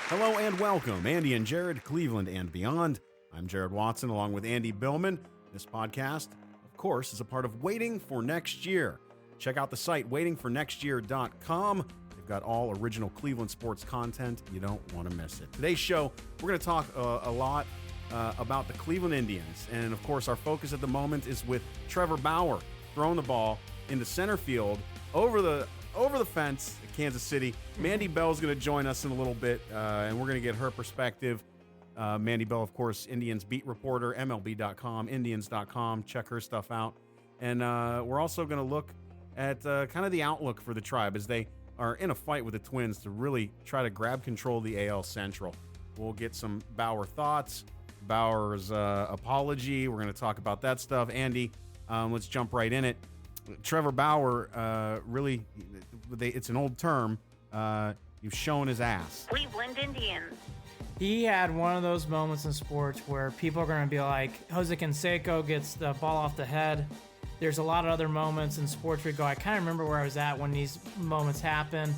Hello and welcome, Andy and Jarid, Cleveland and beyond. I'm Jared Watson along with Andy Billman. This podcast, of course, is a part of Waiting for Next Year. Check out the site, waitingfornextyear.com. They've got all original Cleveland sports content. You don't want to miss it. Today's show, we're going to talk a lot about the Cleveland Indians. And, of course, our focus at the moment is with Trevor Bauer throwing the ball into center field over the fence at Kansas City. Mandy Bell is going to join us in a little bit, and we're going to get her perspective. Mandy Bell, of course, Indians beat reporter, MLB.com, Indians.com. Check her stuff out. And we're also going to look at kind of the outlook for the Tribe as they are in a fight with the Twins to really try to grab control of the AL Central. We'll get some Bauer thoughts, Bauer's apology. We're going to talk about that stuff. Andy, let's jump right in it. Trevor Bauer, really, it's an old term. You've shown his ass. Cleveland Indians. He had one of those moments in sports where people are going to be like, Jose Canseco gets the ball off the head. There's a lot of other moments in sports where you go, I kind of remember where I was at when these moments happen.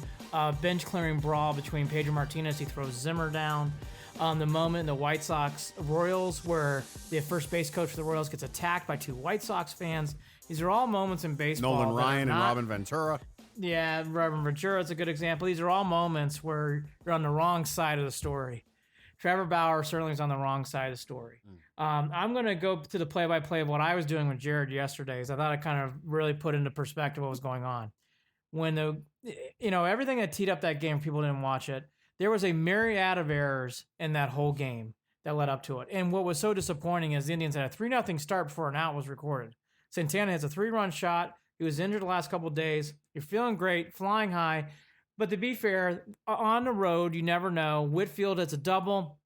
Bench clearing brawl between Pedro Martinez. He throws Zimmer down. The moment in the White Sox Royals where the first base coach for the Royals gets attacked by two White Sox fans. These are all moments in baseball. Nolan Ryan and Robin Ventura. Yeah, Robin Ventura is a good example. These are all moments where you're on the wrong side of the story. Trevor Bauer certainly was on the wrong side of the story. I'm going to go to the play-by-play of what I was doing with Jared yesterday, because I thought I kind of really put into perspective what was going on. When everything that teed up that game, people didn't watch it. There was a myriad of errors in that whole game that led up to it. And what was so disappointing is the Indians had a 3-0 start before an out was recorded. Santana hits a 3-run shot. He was injured the last couple of days. You're feeling great, flying high. But to be fair, on the road, you never know. Whitfield hits a double,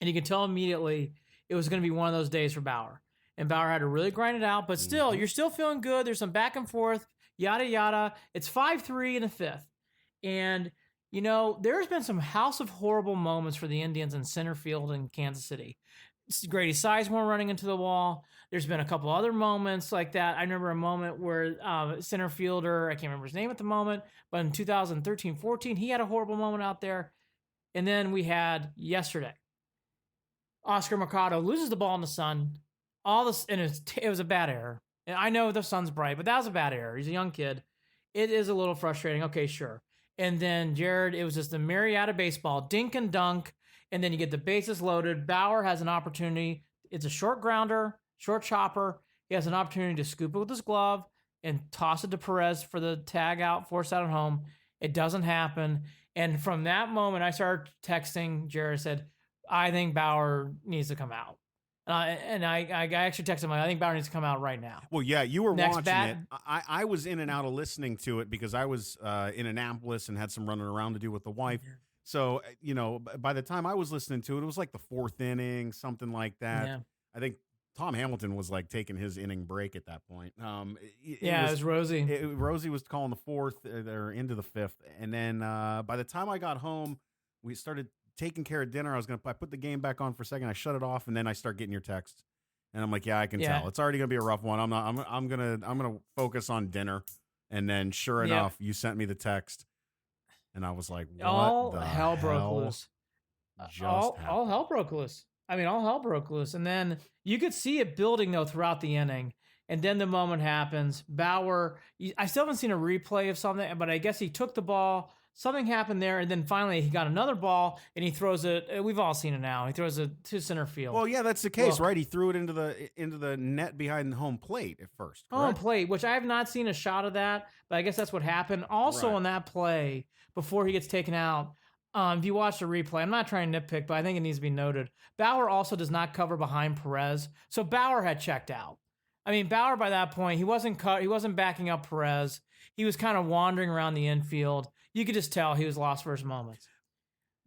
and you can tell immediately it was going to be one of those days for Bauer. And Bauer had to really grind it out. But still, you're still feeling good. There's some back and forth, yada, yada. It's 5-3 in the fifth. And there's been some house of horrible moments for the Indians in center field in Kansas City. Grady Sizemore running into the wall. There's been a couple other moments like that. I remember a moment where center fielder, I can't remember his name at the moment, but in 2013-14, he had a horrible moment out there. And then we had yesterday, Oscar Mercado loses the ball in the sun. It was a bad error. And I know the sun's bright, but that was a bad error. He's a young kid. It is a little frustrating. Okay, sure. And then Jared, it was just a myriad of baseball, dink and dunk, and then you get the bases loaded. Bauer has an opportunity. It's a short grounder, short chopper. He has an opportunity to scoop it with his glove and toss it to Perez for the tag out, force out at home. It doesn't happen. And from that moment, I started texting Jared, said, I think Bauer needs to come out. And I actually texted him, I think Bauer needs to come out right now. Well, yeah, you were watching it. I was in and out of listening to it because I was in Annapolis and had some running around to do with the wife. Yeah. So, by the time I was listening to it, it was like the fourth inning, something like that. Yeah. I think Tom Hamilton was like taking his inning break at that point. It was Rosie. Rosie was calling the fourth or into the fifth. And then by the time I got home, we started taking care of dinner. I put the game back on for a second. I shut it off, and then I start getting your text, and I'm like, yeah, I can tell it's already gonna be a rough one. I'm gonna focus on dinner, and then sure enough, you sent me the text, and I was like, what all the hell broke loose. All hell broke loose. I mean, all hell broke loose, and then you could see it building though throughout the inning. And then the moment happens. Bauer, I still haven't seen a replay of something, but I guess he took the ball. Something happened there, and then finally he got another ball, and he throws it. We've all seen it now. He throws it to center field. Well, yeah, that's the case, right? He threw it into the net behind the home plate at first. Correct? Home plate, which I have not seen a shot of that, but I guess that's what happened. Also on that play, before he gets taken out, if you watch the replay, I'm not trying to nitpick, but I think it needs to be noted. Bauer also does not cover behind Perez, so Bauer had checked out. I mean, Bauer by that point, he wasn't backing up Perez. He was kind of wandering around the infield. You could just tell he was lost for his moments.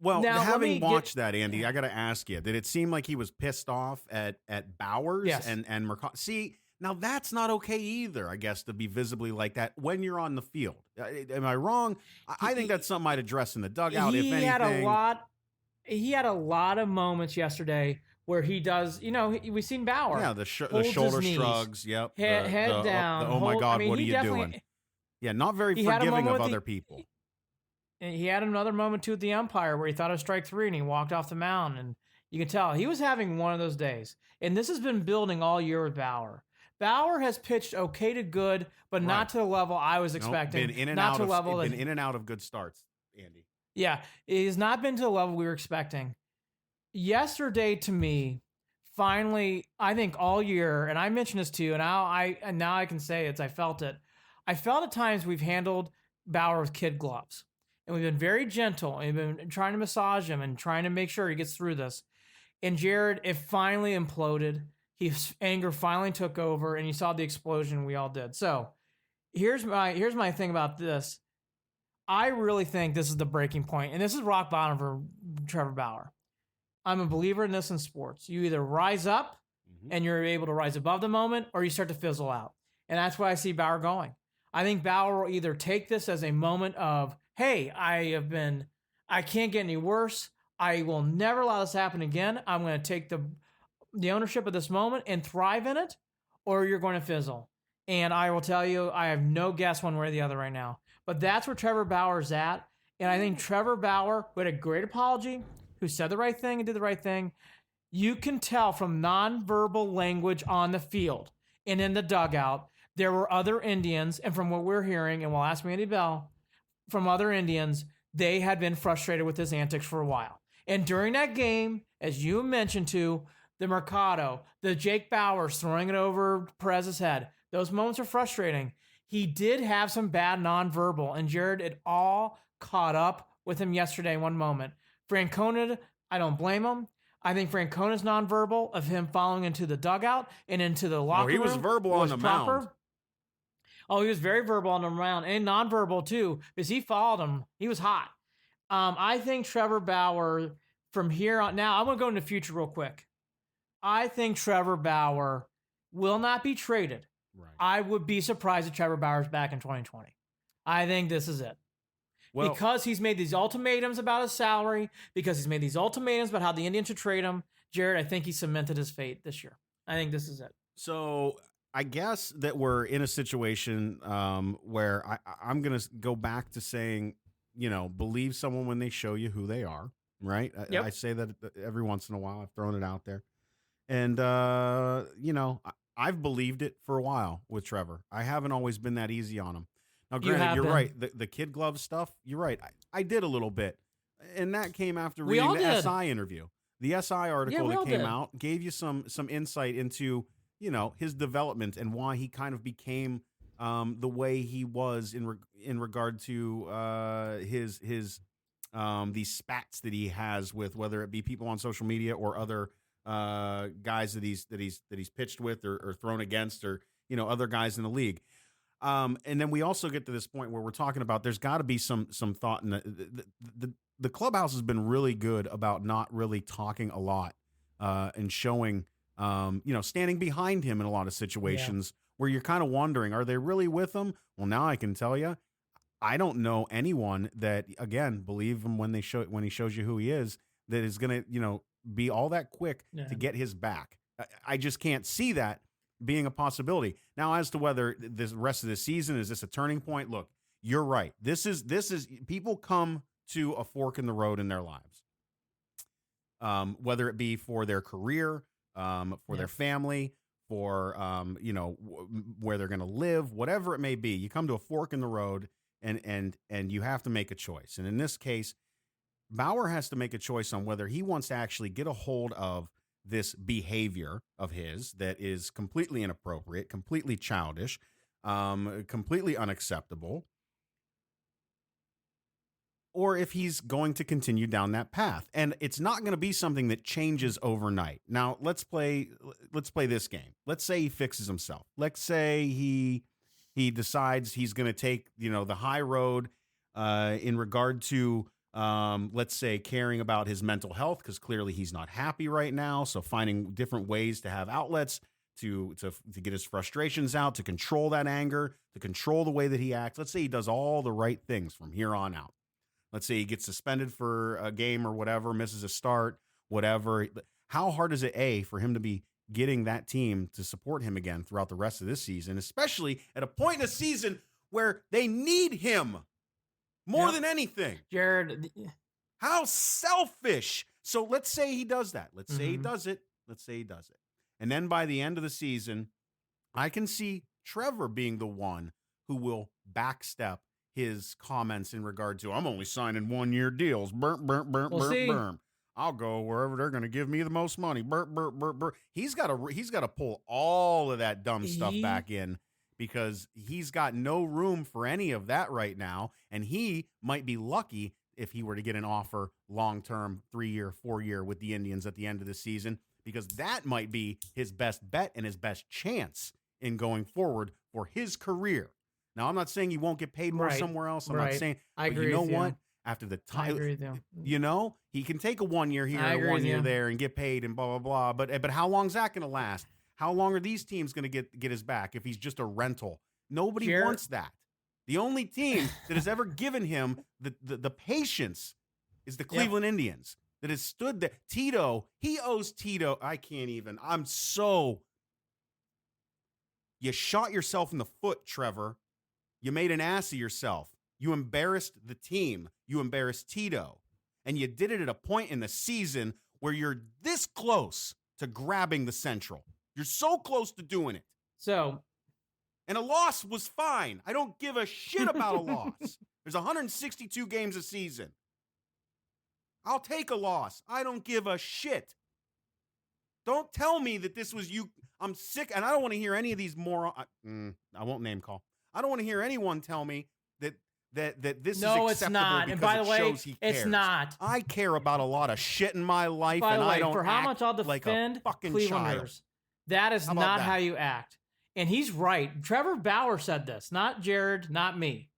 Well, now, having watched that, Andy, I got to ask you, did it seem like he was pissed off at Bowers and Mercado? See, now that's not okay either, I guess, to be visibly like that when you're on the field. Am I wrong? I think that's something I'd address in the dugout, if anything. He had a lot of moments yesterday where he does, we've seen Bauer. Yeah, the shoulder shrugs, yep. Head down. Oh, my God, what are you doing? Yeah, not very forgiving of other people. And he had another moment too at the umpire where he thought it was strike 3 and he walked off the mound. And you can tell he was having one of those days. And this has been building all year with Bauer. Bauer has pitched okay to good, but not to the level I was expecting. Been in and not out to of, the level been in and out of good starts, Andy. Yeah, it has not been to the level we were expecting. Yesterday, to me, finally, I think all year, and I mentioned this to you, and now I can say it. I felt it. I felt at times we've handled Bauer with kid gloves, and we've been very gentle, and we've been trying to massage him and trying to make sure he gets through this. And Jarid, it finally imploded. His anger finally took over, and you saw the explosion we all did. So here's my thing about this. I really think this is the breaking point, and this is rock bottom for Trevor Bauer. I'm a believer in this in sports. You either rise up and you're able to rise above the moment, or you start to fizzle out. And that's where I see Bauer going. I think Bauer will either take this as a moment of, hey, I can't get any worse. I will never allow this to happen again. I'm going to take the ownership of this moment and thrive in it, or you're going to fizzle. And I will tell you, I have no guess one way or the other right now. But that's where Trevor Bauer's at. And I think Trevor Bauer, who had a great apology, who said the right thing and did the right thing, you can tell from nonverbal language on the field and in the dugout, there were other Indians, and from what we're hearing, and we'll ask Mandy Bell, from other Indians, they had been frustrated with his antics for a while. And during that game, as you mentioned to, the Mercado, the Jake Bauers throwing it over Perez's head, those moments are frustrating. He did have some bad nonverbal, and Jarid, it all caught up with him yesterday in one moment. Francona, I don't blame him. I think Francona's nonverbal of him following into the dugout and into the locker room. He was verbal on the mound. Oh, he was very verbal on the mound and nonverbal too, because he followed him. He was hot. I think Trevor Bauer, from here on, now I'm going to go into the future real quick. I think Trevor Bauer will not be traded. Right. I would be surprised if Trevor Bauer's back in 2020. I think this is it. Well, because he's made these ultimatums about his salary, because he's made these ultimatums about how the Indians should trade him, Jarid, I think he cemented his fate this year. I think this is it. So I guess that we're in a situation where I'm going to go back to saying, believe someone when they show you who they are, right? Yep. I say that every once in a while. I've thrown it out there. And, I've believed it for a while with Trevor. I haven't always been that easy on him. Now, granted, you're right. The kid glove stuff, you're right. I did a little bit. And that came after reading the SI interview. The SI article that came out gave you some insight into, his development and why he kind of became the way he was in regard to his these spats that he has with, whether it be people on social media or other guys that he's pitched with or thrown against, or other guys in the league. And then we also get to this point where we're talking about there's got to be some thought in the clubhouse has been really good about not really talking a lot and showing standing behind him in a lot of situations where you're kind of wondering, are they really with him? Well, now I can tell you, I don't know anyone that, again, believe him when he shows you who he is, that is going to be all that quick to get his back. I just can't see that being a possibility. Now, as to whether the rest of the season, is this a turning point? Look, you're right. This is people come to a fork in the road in their lives. Whether it be for their career, for their family, for where they're going to live, whatever it may be, you come to a fork in the road and you have to make a choice. And in this case, Bauer has to make a choice on whether he wants to actually get a hold of this behavior of his that is completely inappropriate, completely childish, completely unacceptable, or if he's going to continue down that path. And it's not going to be something that changes overnight. Now, let's play this game. Let's say he fixes himself. Let's say he decides he's going to take, the high road in regard to let's say caring about his mental health, because clearly he's not happy right now. So finding different ways to have outlets to get his frustrations out, to control that anger, to control the way that he acts. Let's say he does all the right things from here on out. Let's say he gets suspended for a game or whatever, misses a start, whatever. How hard is it, for him to be getting that team to support him again throughout the rest of this season, especially at a point in the season where they need him? more than anything. Jared. How selfish. So let's say he does that. Let's say he does it. And then by the end of the season, I can see Trevor being the one who will backstep his comments in regard to, I'm only signing 1-year deals. Burp. I'll go wherever they're going to give me the most money. Burp. He's got to pull all of that dumb stuff back in, because he's got no room for any of that right now. And he might be lucky if he were to get an offer long-term, 3-year, 4-year with the Indians at the end of the season, because that might be his best bet and his best chance in going forward for his career. Now, I'm not saying he won't get paid more somewhere else. I'm not saying, I agree, you know with what? You. After the I time, agree with you. You know, he can take a 1 year here and a 1 year there and get paid and blah, blah, blah. But how long is that going to last? How long are these teams going to get his back if he's just a rental? Nobody wants that. The only team that has ever given him the patience is the Cleveland Indians, that has stood there. Tito, he owes Tito. I can't even. You shot yourself in the foot, Trevor. You made an ass of yourself. You embarrassed the team. You embarrassed Tito. And you did it at a point in the season where you're this close to grabbing the Central. You're so close to doing it. And a loss was fine. I don't give a shit about a loss. There's 162 games a season. I'll take a loss. I don't give a shit. Don't tell me that this was you. I'm sick, and I don't want to hear any of these morons. I won't name call. I don't want to hear anyone tell me that this is acceptable. It's not. And by the way, it's not. I care about a lot of shit in my life, by and the way, I don't for how act much I'll defend like a fucking Clevelanders. child. That is not how you act. And he's right. Trevor Bauer said this, not Jared, not me.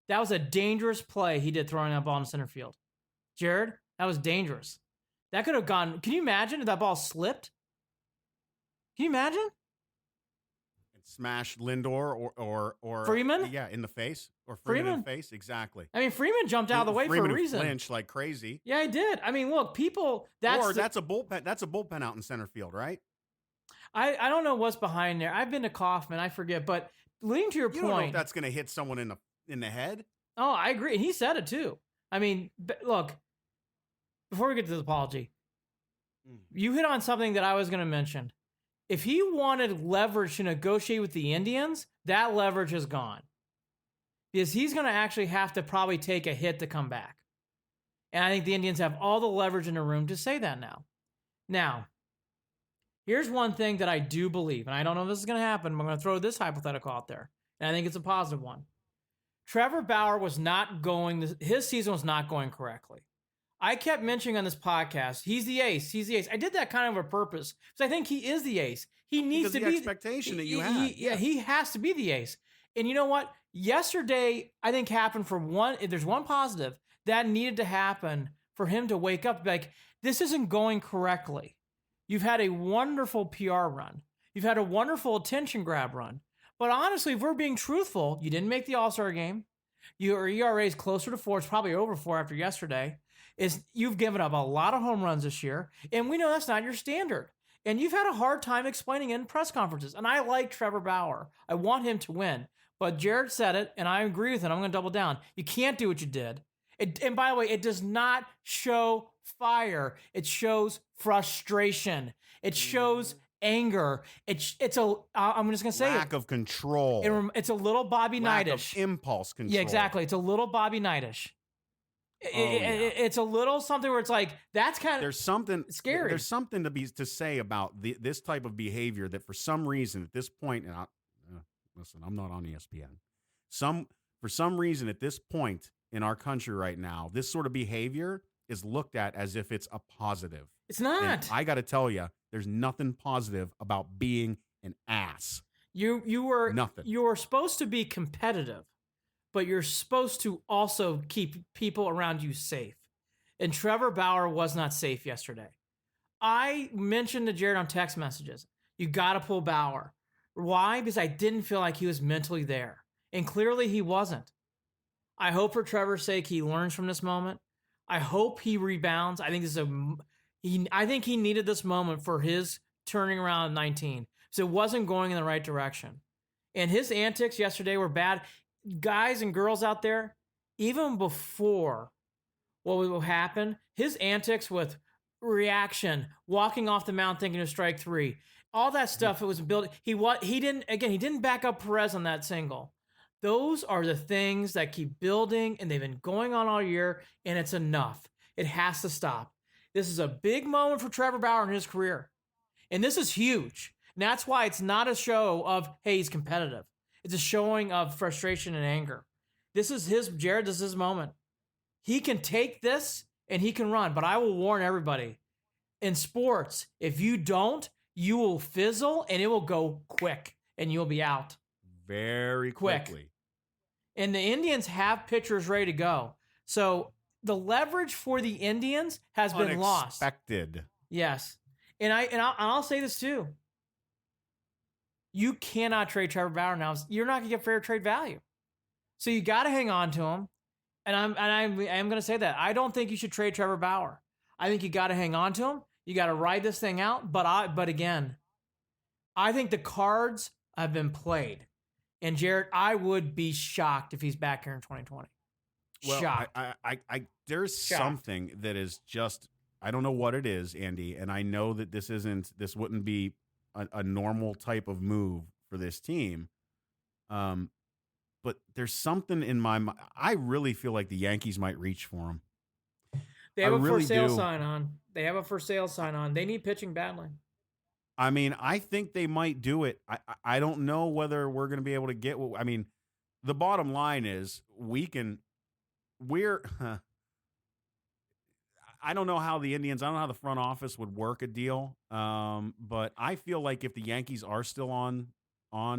That was a dangerous play he did, throwing that ball in center field. Jared, that was dangerous. That could have gone. Can you imagine if that ball slipped? Can you imagine? And smash Lindor or Freeman? Yeah, in the face. Or Freeman in the face, exactly. I mean, Freeman jumped out of the way Freeman for a reason. Flinched like crazy. Yeah, he did. I mean, look, people. That's a bullpen. That's a bullpen out in center field, right? I don't know what's behind there. I've been to Kaufman. I forget. But leading to your point, you don't know if that's going to hit someone in the head. Oh, I agree. And he said it too. I mean, look. Before we get to the apology, you hit on something that I was going to mention. If he wanted leverage to negotiate with the Indians, that leverage is gone. Because he's going to actually have to probably take a hit to come back. And I think the Indians have all the leverage in the room to say that now. Now, here's one thing that I do believe, and I don't know if this is going to happen, but I'm going to throw this hypothetical out there. And I think it's a positive one. Trevor Bauer was not going, his season was not going correctly. I kept mentioning on this podcast, he's the ace. He's the ace. I did that kind of a purpose because I think he is the ace. He needs to be the expectation that you had. He has to be the ace. And you know what? Yesterday, I think happened for one. If there's one positive that needed to happen for him to wake up, like this isn't going correctly. You've had a wonderful PR run. You've had a wonderful attention grab run. But honestly, if we're being truthful, you didn't make the All-Star game. Your ERA is closer to 4. It's probably over 4 after yesterday. You've given up a lot of home runs this year, and we know that's not your standard. And you've had a hard time explaining it in press conferences. And I like Trevor Bauer. I want him to win. But Jared said it, and I agree with it. I'm going to double down. You can't do what you did. And by the way, it does not show fire. It shows frustration. It shows anger. I'm just going to say lack of control. It's a little Bobby Knight-ish. Lack of impulse control. Yeah, exactly. It's a little Bobby Knight-ish. It's a little something where it's like that's kind of there's something scary. There's something to say about this type of behavior that for some reason at this point, and listen, I'm not on ESPN. For some reason at this point in our country right now, this sort of behavior is looked at as if it's a positive. It's not. And I got to tell you, there's nothing positive about being an ass. You were nothing. You were supposed to be competitive. But you're supposed to also keep people around you safe. And Trevor Bauer was not safe yesterday. I mentioned to Jared on text messages, you got to pull Bauer. Why? Because I didn't feel like he was mentally there. And clearly he wasn't. I hope for Trevor's sake he learns from this moment. I hope he rebounds. I think I think he needed this moment for his turning around at 19. So it wasn't going in the right direction. And his antics yesterday were bad. Guys and girls out there, even before what will happen, his antics with reaction, walking off the mound thinking of strike 3, all that stuff, it was built. He didn't back up Perez on that single. Those are the things that keep building, and they've been going on all year, and it's enough. It has to stop. This is a big moment for Trevor Bauer in his career, and this is huge. And that's why it's not a show of, hey, he's competitive. It's a showing of frustration and anger. This is Jared, this is his moment. He can take this, and he can run, but I will warn everybody, in sports, if you don't, you will fizzle, and it will go quick, and you'll be out. Very quickly. And the Indians have pitchers ready to go. So the leverage for the Indians has been lost. Unexpected. Yes. And I'll say this too. You cannot trade Trevor Bauer now. You're not going to get fair trade value. So you got to hang on to him. And I'm going to say that. I don't think you should trade Trevor Bauer. I think you got to hang on to him. You got to ride this thing out. But again, I think the cards have been played. And Jared, I would be shocked if he's back here in 2020. Well, shocked. There's something that is just, I don't know what it is, Andy, and I know that this wouldn't be a normal type of move for this team. But there's something in my mind. I really feel like the Yankees might reach for him. They have a for sale sign on. They have a for sale sign on. They need pitching badly. I mean, I think they might do it. I don't know whether we're going to be able to get what, I mean, the bottom line is I don't know how the Indians, I don't know how the front office would work a deal. But I feel like if the Yankees are still on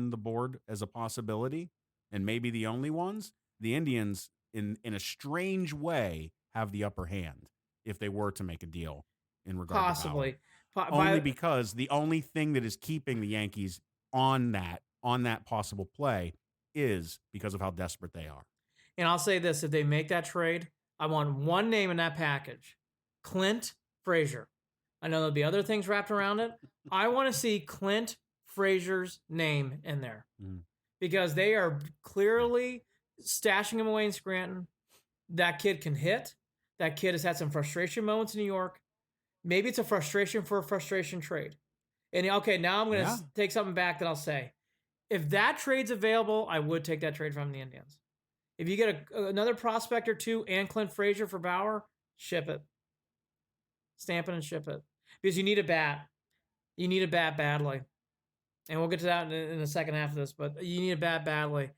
the board as a possibility, and maybe the only ones, the Indians in a strange way have the upper hand if they were to make a deal in regard Possibly. to Bauer. Only because the only thing that is keeping the Yankees on that possible play is because of how desperate they are. And I'll say this, if they make that trade, I want one name in that package. Clint Frazier. I know there'll be other things wrapped around it. I want to see Clint Frazier's name in there. Because they are clearly stashing him away in Scranton. That kid can hit. That kid has had some frustration moments in New York. Maybe it's a frustration for a frustration trade. And okay, now I'm going to take something back that I'll say. If that trade's available, I would take that trade from the Indians. If you get another prospect or two and Clint Frazier for Bauer, ship it. Stamp it and ship it. Because you need a bat. You need a bat badly. And we'll get to that in the second half of this, but you need a bat badly.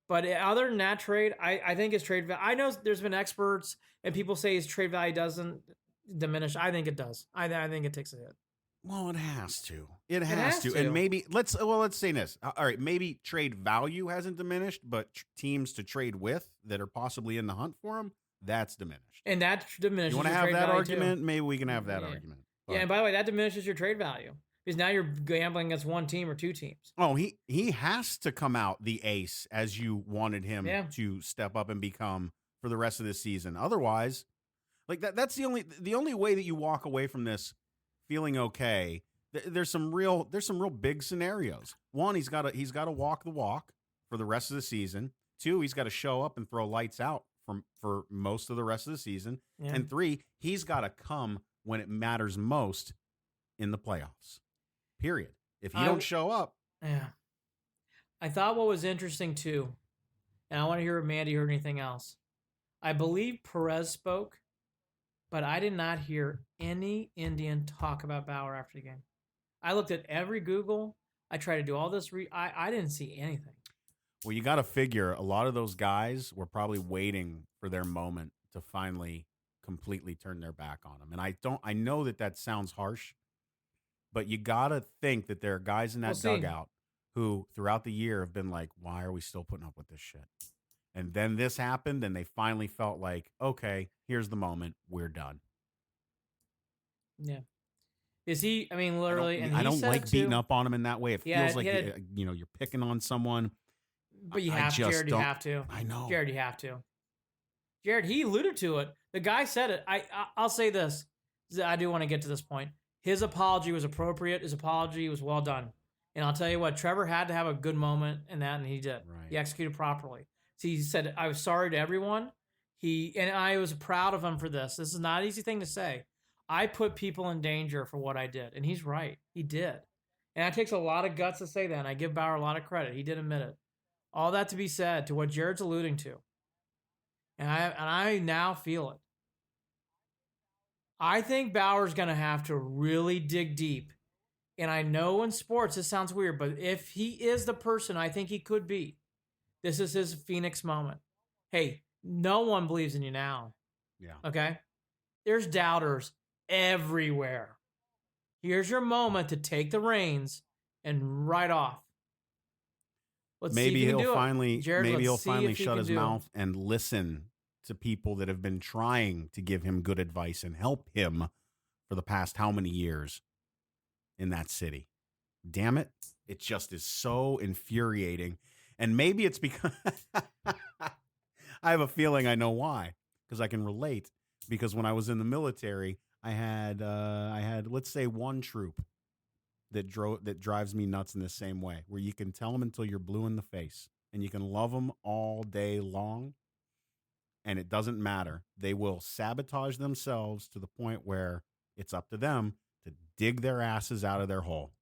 But other than that trade, I think his trade value, I know there's been experts and people say his trade value doesn't diminish. I think it does. I think it takes a hit. Well, it has to. It has to. And maybe let's say this. All right, maybe trade value hasn't diminished, but teams to trade with that are possibly in the hunt for him, that's diminished. And that diminishes. You want to have that argument? Too. Maybe we can have that argument. But. Yeah, and by the way, that diminishes your trade value because now you're gambling against one team or two teams. Oh, he has to come out the ace as you wanted him to step up and become for the rest of this season. Otherwise, like that's the only way that you walk away from this feeling okay. There's some real big scenarios. One, he's got to walk the walk for the rest of the season. Two, he's got to show up and throw lights out for most of the rest of the season. Yeah. And three, he's got to come when it matters most in the playoffs. Period. If you don't show up. Yeah. I thought what was interesting too, and I want to hear if Mandy heard anything else. I believe Perez spoke, but I did not hear any Indian talk about Bauer after the game. I looked at every Google. I tried to do all this. I didn't see anything. Well, you got to figure a lot of those guys were probably waiting for their moment to finally completely turn their back on him. And I know that sounds harsh, but you got to think that there are guys in that dugout who throughout the year have been like, why are we still putting up with this shit? And then this happened and they finally felt like, okay, here's the moment. We're done. Yeah. Is he, I mean, literally, I don't like beating up on him in that way. It feels like, you're picking on someone. But you have to, Jared, you have to. I know. Jared, you have to. Jared, he alluded to it. The guy said it. I'll say this. I do want to get to this point. His apology was appropriate. His apology was well done. And I'll tell you what, Trevor had to have a good moment in that, and he did. Right. He executed properly. So he said, I was sorry to everyone. And I was proud of him for this. This is not an easy thing to say. I put people in danger for what I did, and he's right. He did. And it takes a lot of guts to say that, and I give Bauer a lot of credit. He did admit it. All that to be said, to what Jared's alluding to, and I now feel it. I think Bauer's going to have to really dig deep. And I know in sports this sounds weird, but if he is the person I think he could be, this is his Phoenix moment. Hey, no one believes in you now. Yeah. Okay? There's doubters everywhere. Here's your moment to take the reins and ride off. Maybe he'll finally shut his mouth and listen to people that have been trying to give him good advice and help him for the past how many years in that city. Damn it. It just is so infuriating. And maybe it's because I have a feeling I know why, because I can relate. Because when I was in the military, I had let's say one troop that drives me nuts in the same way, where you can tell them until you're blue in the face, and you can love them all day long, and it doesn't matter. They will sabotage themselves to the point where it's up to them to dig their asses out of their hole,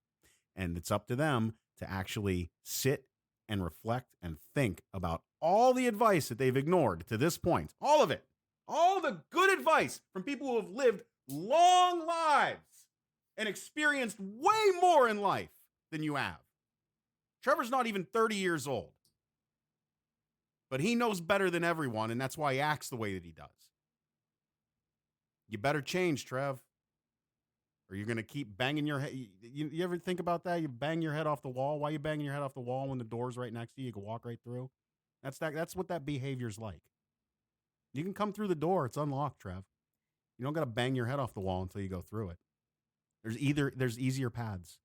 and it's up to them to actually sit and reflect and think about all the advice that they've ignored to this point, all of it, all the good advice from people who have lived long lives and experienced way more in life than you have. Trevor's not even 30 years old, but he knows better than everyone, and that's why he acts the way that he does. You better change, Trev, or you're going to keep banging your head. You ever think about that? You bang your head off the wall. Why are you banging your head off the wall when the door's right next to you? You can walk right through. That's what that behavior's like. You can come through the door. It's unlocked, Trev. You don't got to bang your head off the wall until you go through it. There's easier paths.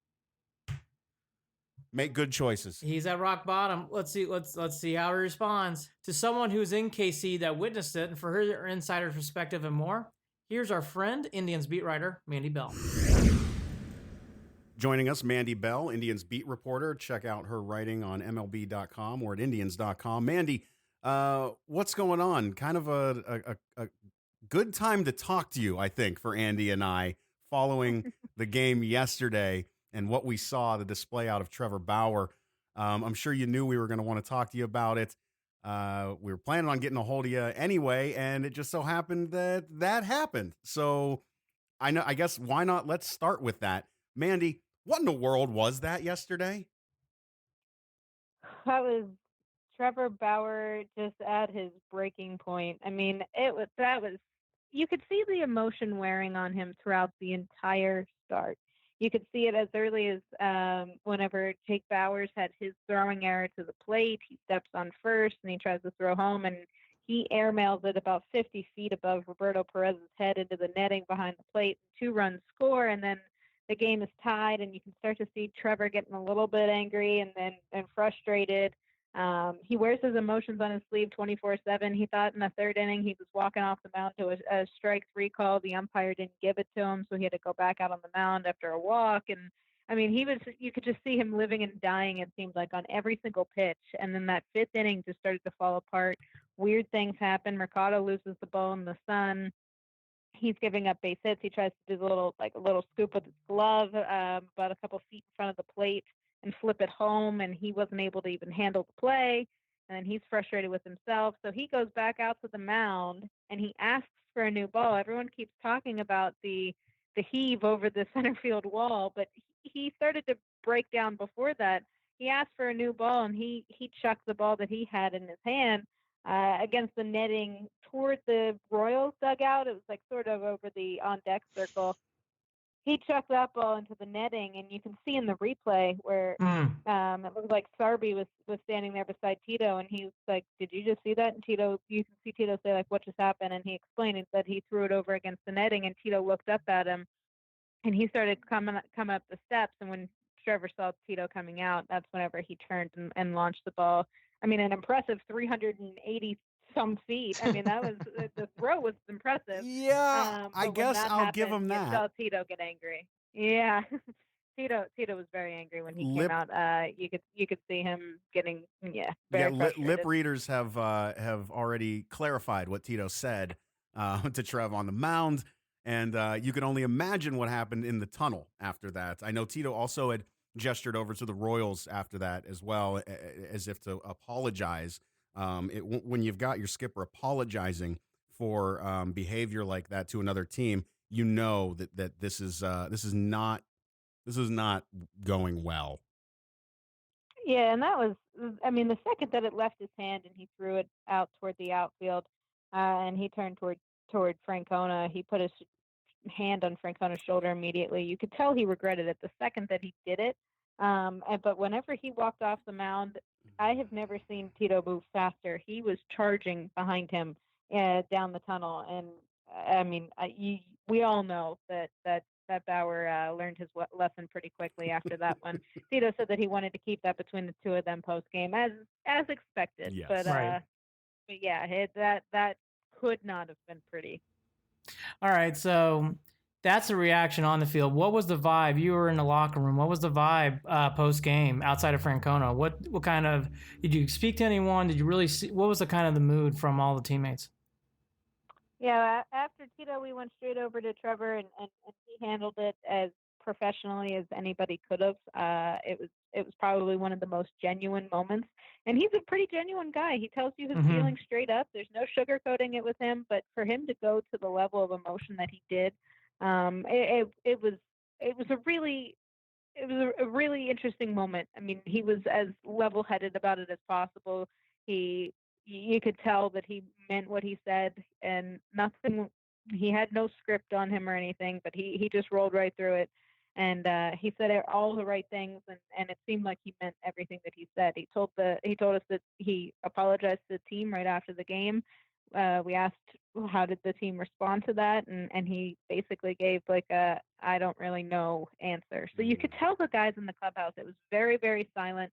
Make good choices. He's at rock bottom. Let's see how he responds. To someone who's in KC that witnessed it, and for her insider's perspective and more, here's our friend, Indians beat writer, Mandy Bell. Joining us, Mandy Bell, Indians beat reporter. Check out her writing on MLB.com or at Indians.com. Mandy, what's going on? Kind of a good time to talk to you, I think, for Andy and I, following the game yesterday and what we saw, the display out of Trevor Bauer. I'm sure you knew we were going to want to talk to you about it. We were planning on getting a hold of you anyway, and it just so happened that happened. So I guess why not? Let's start with that. Mandy, what in the world was that yesterday? That was Trevor Bauer just at his breaking point. I mean, you could see the emotion wearing on him throughout the entire start. You could see it as early as whenever Jake Bauers had his throwing error to the plate. He steps on first and he tries to throw home, and he airmails it about 50 feet above Roberto Perez's head into the netting behind the plate. 2 runs score, and then the game is tied, and you can start to see Trevor getting a little bit angry and frustrated. He wears his emotions on his sleeve 24/7. He thought in the 3rd inning he was walking off the mound to a strike 3 call. The umpire didn't give it to him, so he had to go back out on the mound after a walk. And I mean, you could just see him living and dying, it seemed like, on every single pitch. And then that 5th inning just started to fall apart. Weird things happen. Mercado loses the ball in the sun. He's giving up base hits. He tries to do a little scoop with his glove about a couple feet in front of the plate and flip it home, and he wasn't able to even handle the play. And then he's frustrated with himself. So he goes back out to the mound, and he asks for a new ball. Everyone keeps talking about the heave over the center field wall, but he started to break down before that. He asked for a new ball, and he chucked the ball that he had in his hand against the netting toward the Royals dugout. It was like sort of over the on-deck circle. He chucked that ball into the netting, and you can see in the replay where it looked like Sarby was standing there beside Tito, and he was like, "Did you just see that?" And you can see Tito say, like, "What just happened?" And he explained that he threw it over against the netting, and Tito looked up at him, and he started coming up the steps. And when Trevor saw Tito coming out, that's whenever he turned and launched the ball. I mean, an impressive 380 some feet. I mean, that was the throw was impressive. Yeah, I guess I'll give him that. You saw Tito get angry. Yeah. Tito was very angry when he came Lip out. You could see him getting very frustrated. Lip readers have already clarified what Tito said to Trev on the mound, and you can only imagine what happened in the tunnel after that. I know Tito also had gestured over to the Royals after that as well, as if to apologize. When you've got your skipper apologizing for behavior like that to another team, you know that this is not going well. Yeah, and that was, I mean, the second that it left his hand and he threw it out toward the outfield, and he turned toward Francona, he put his hand on Francona's shoulder immediately. You could tell he regretted it the second that he did it. But whenever he walked off the mound, I have never seen Tito move faster. He was charging behind him down the tunnel, and I mean, we all know that Bauer learned his lesson pretty quickly after that one. Tito said that he wanted to keep that between the two of them post game, as expected. Yes. But Right. but yeah, that could not have been pretty. All right, so that's a reaction on the field. What was the vibe? You were in the locker room. What was the vibe post game outside of Francona? What kind of, did you speak to anyone? Did you really see, what was the kind of the mood from all the teammates? Yeah, after Tito, we went straight over to Trevor, and he handled it as professionally as anybody could have. It was probably one of the most genuine moments, and he's a pretty genuine guy. He tells you his feelings straight up. There's no sugarcoating it with him. But for him to go to the level of emotion that he did, it was a really interesting moment. I mean, he was as level-headed about it as possible. You could tell that he meant what he said, and nothing. He had no script on him or anything, but he just rolled right through it, and he said all the right things, and it seemed like he meant everything that he said. He told us that he apologized to the team right after the game. We asked how did the team respond to that, and he basically gave like a I don't really know answer. So you could tell the guys in the clubhouse, it was very, very silent.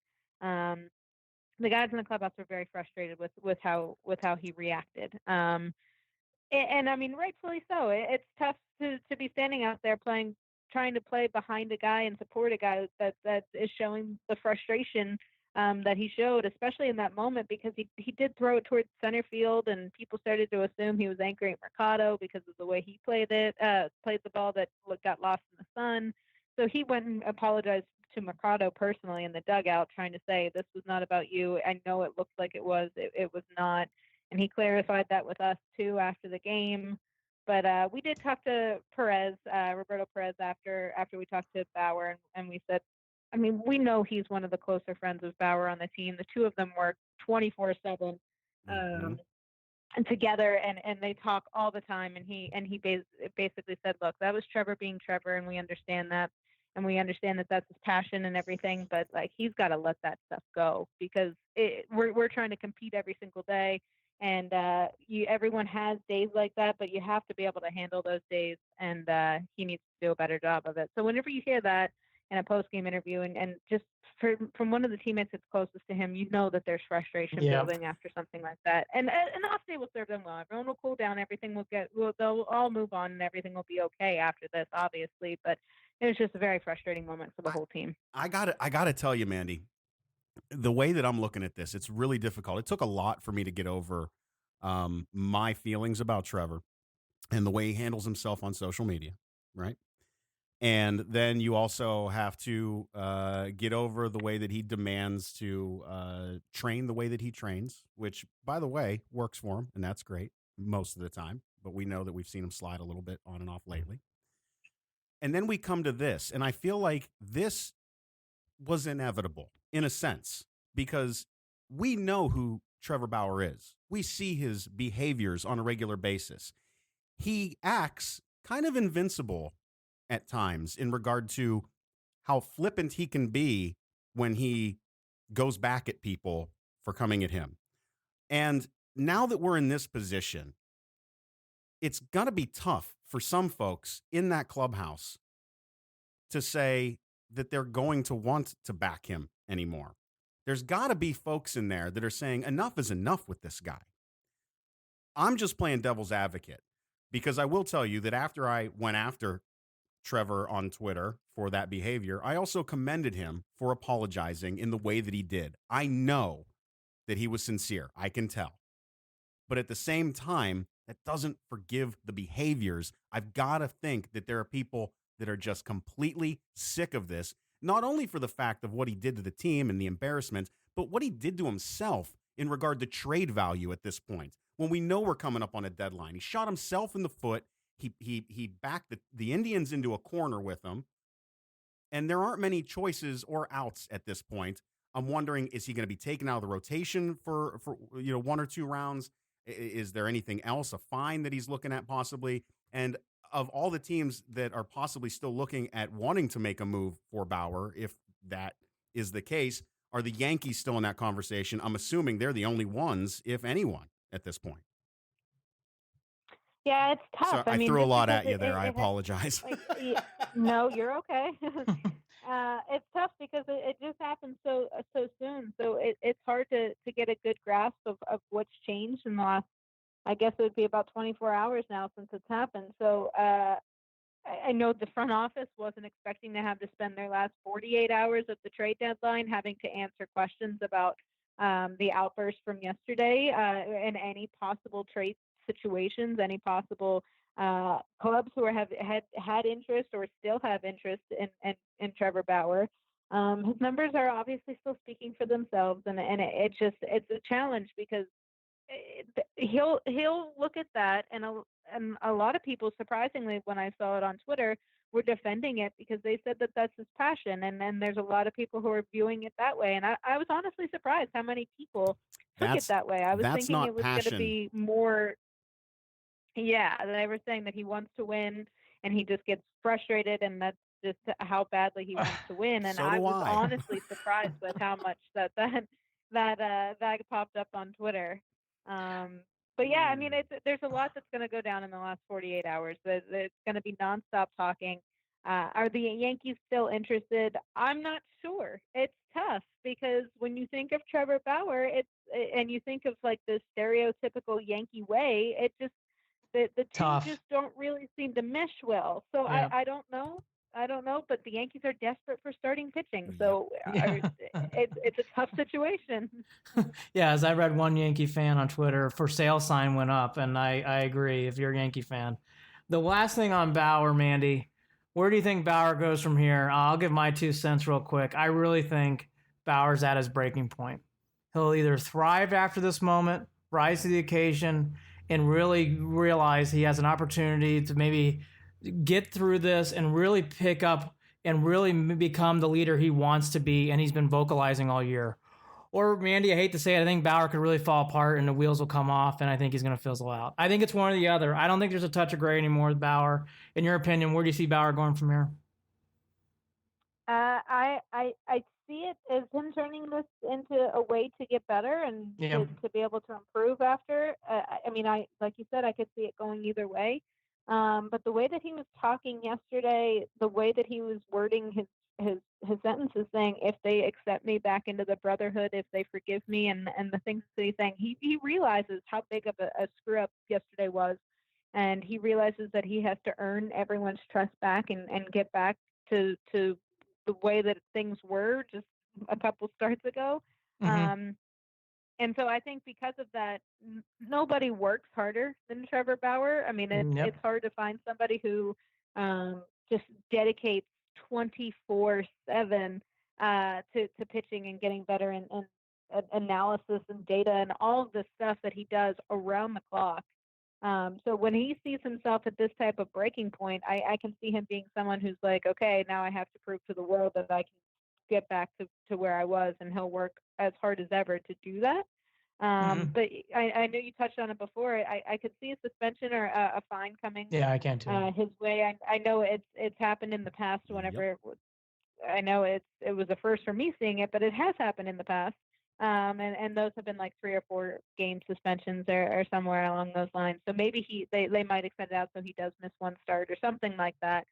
The guys in the clubhouse were very frustrated with how he reacted. And I mean, rightfully so. It's tough to be standing out there trying to play behind a guy and support a guy that is showing the frustration that he showed, especially in that moment, because he did throw it towards center field, and people started to assume he was angry at Mercado because of the way he played the ball that got lost in the sun. So he went and apologized to Mercado personally in the dugout, trying to say, this was not about you. I know it looked like it was. It was not. And he clarified that with us too after the game. But we did talk to Roberto Perez, after we talked to Bauer, and we said, I mean, we know he's one of the closer friends of Bauer on the team. The two of them work 24/7 and together, and they talk all the time. And he basically said, look, that was Trevor being Trevor, and we understand that. And we understand that that's his passion and everything, but like he's got to let that stuff go, because we're trying to compete every single day, and everyone has days like that, but you have to be able to handle those days, and he needs to do a better job of it. So whenever you hear that in a post-game interview, and just from one of the teammates that's closest to him, you know that there's frustration building after something like that. And an off day will serve them well. Everyone will cool down. Everything they'll all move on, and everything will be okay after this, obviously. But it was just a very frustrating moment for the whole team. I gotta tell you, Mandy, the way that I'm looking at this, it's really difficult. It took a lot for me to get over my feelings about Trevor and the way he handles himself on social media, right? And then you also have to get over the way that he demands to train the way that he trains, which, by the way, works for him, and that's great most of the time. But we know that we've seen him slide a little bit on and off lately. And then we come to this, and I feel like this was inevitable in a sense, because we know who Trevor Bauer is. We see his behaviors on a regular basis. He acts kind of invincible at times in regard to how flippant he can be when he goes back at people for coming at him. And now that we're in this position, it's going to be tough for some folks in that clubhouse to say that they're going to want to back him anymore. There's got to be folks in there that are saying enough is enough with this guy. I'm just playing devil's advocate, because I will tell you that after I went after Trevor on Twitter for that behavior. I also commended him for apologizing in the way that he did. I know that he was sincere. I can tell. But at the same time, that doesn't forgive the behaviors. I've got to think that there are people that are just completely sick of this, not only for the fact of what he did to the team and the embarrassment, but what he did to himself in regard to trade value at this point. When we know we're coming up on a deadline, he shot himself in the foot. He backed the Indians into a corner with him, and there aren't many choices or outs at this point. I'm wondering, is he going to be taken out of the rotation for 1 or 2 rounds? Is there anything else, a fine that he's looking at possibly? And of all the teams that are possibly still looking at wanting to make a move for Bauer, if that is the case, are the Yankees still in that conversation? I'm assuming they're the only ones, if anyone, at this point. Yeah, it's tough. So I mean, through a just lot because at you there. I apologize. No, you're okay. It's tough because it just happened so soon. So it's hard to get a good grasp of what's changed in the last, I guess it would be about 24 hours now since it's happened. So I know the front office wasn't expecting to have to spend their last 48 hours of the trade deadline having to answer questions about the outburst from yesterday and any possible trade situations, any possible clubs who had interest or still have interest in Trevor Bauer. His numbers are obviously still speaking for themselves, and it's a challenge because he'll look at that, and a lot of people, surprisingly, when I saw it on Twitter, were defending it because they said that that's his passion, and then there's a lot of people who are viewing it that way, and I was honestly surprised how many people took it that way. I was thinking it was going to be more. Yeah, they were saying that he wants to win and he just gets frustrated, and that's just how badly he wants to win. And So I do was I. honestly surprised with how much that popped up on Twitter. But yeah, I mean, there's a lot that's going to go down in the last 48 hours. It's going to be nonstop talking. Are the Yankees still interested? I'm not sure. It's tough because when you think of Trevor Bauer, and you think of like the stereotypical Yankee way, it just the two Tough. just don't really seem to mesh well. So Yeah. I don't know. But the Yankees are desperate for starting pitching. So Yeah. it's a tough situation. Yeah, as I read one Yankee fan on Twitter, for sale sign went up, and I agree if you're a Yankee fan. The last thing on Bauer, Mandy, where do you think Bauer goes from here? I'll give my 2 cents real quick. I really think Bauer's at his breaking point. He'll either thrive after this moment, rise to the occasion, and really realize he has an opportunity to maybe get through this and really pick up and really become the leader he wants to be, and he's been vocalizing all year. Or, Mandy, I hate to say it, I think Bauer could really fall apart and the wheels will come off, and I think he's going to fizzle out. I think it's one or the other. I don't think there's a touch of gray anymore with Bauer. In your opinion, where do you see Bauer going from here? I see it as him turning this into a way to get better and to be able to improve after. I mean, like you said, I could see it going either way. But the way that he was talking yesterday, the way that he was wording his sentences, saying if they accept me back into the brotherhood, if they forgive me, and the things that he's saying, he realizes how big of a screw up yesterday was, and he realizes that he has to earn everyone's trust back and get back to the way that things were just a couple starts ago. Mm-hmm. And so I think because of that, nobody works harder than Trevor Bauer. I mean, it's hard to find somebody who just dedicates 24/7 to pitching and getting better and analysis and data and all of the stuff that he does around the clock. So when he sees himself at this type of breaking point, I can see him being someone who's like, okay, now I have to prove to the world that I can get back to where I was, and he'll work as hard as ever to do that. But I know you touched on it before. I could see a suspension or a fine coming. Yeah, I can too. His way. I know it's happened in the past. Whenever I know it was a first for me seeing it, but it has happened in the past. And those have been like 3 or 4 game suspensions or somewhere along those lines. So maybe they might extend it out so he does miss one start or something like that.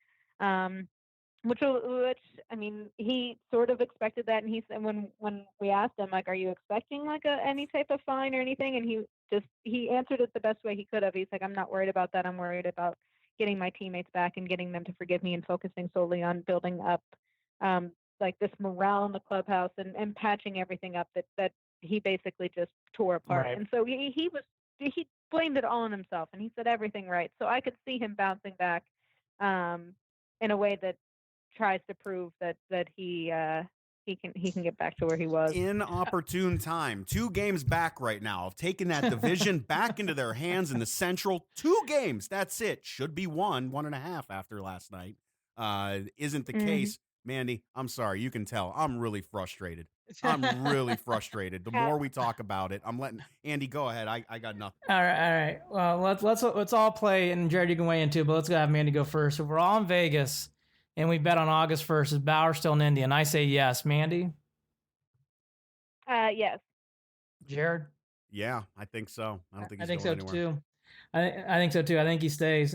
Which I mean, he sort of expected that, and he said when we asked him, like, are you expecting like any type of fine or anything, and he answered it the best way he could have. He's like, I'm not worried about that. I'm worried about getting my teammates back and getting them to forgive me and focusing solely on building up like this morale in the clubhouse and patching everything up that he basically just tore apart. Right. And so he blamed it all on himself, and he said everything right. So I could see him bouncing back in a way that tries to prove that he can get back to where he was. Inopportune time. 2 games back right now. Taking that division back into their hands in the Central. 2 games. That's it. Should be 1.5 after last night. Isn't the case. Mandy, I'm sorry. You can tell. I'm really frustrated. I'm really frustrated. The more we talk about it, I'm letting Andy go ahead. I got nothing. All right. Well, let's all play, and Jared, you can weigh in too. But let's go have Mandy go first. If we're all in Vegas, and we bet on August 1st, is Bauer still in Indy? And I say yes. Mandy? Yes. Jared? Yeah, I think so. I don't think he's I think going so anywhere. too. I think so too. I think he stays.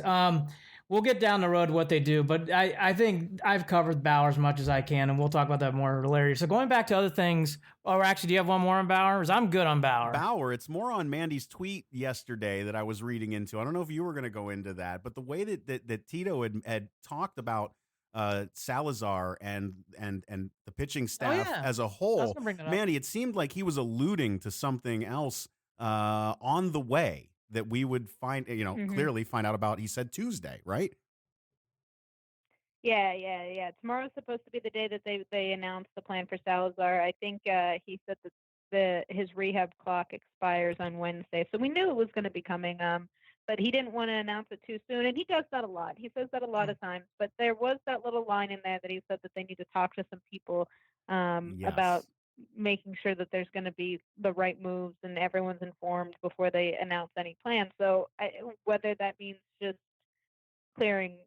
We'll get down the road what they do, but I think I've covered Bauer as much as I can, and we'll talk about that more later. So going back to other things, or actually, do you have one more on Bauer? Because I'm good on Bauer. Bauer, it's more on Mandy's tweet yesterday that I was reading into. I don't know if you were going to go into that, but the way that Tito had talked about Salazar and the pitching staff as a whole, Mandy, it seemed like he was alluding to something else on the way that we would find, clearly find out about. He said Tuesday, right? Yeah. Tomorrow's supposed to be the day that they announced the plan for Salazar. I think he said that his rehab clock expires on Wednesday, so we knew it was going to be coming. But he didn't want to announce it too soon, and he does that a lot. He says that a lot of times. But there was that little line in there that he said that they need to talk to some people about making sure that there's going to be the right moves and everyone's informed before they announce any plans. So whether that means just clearing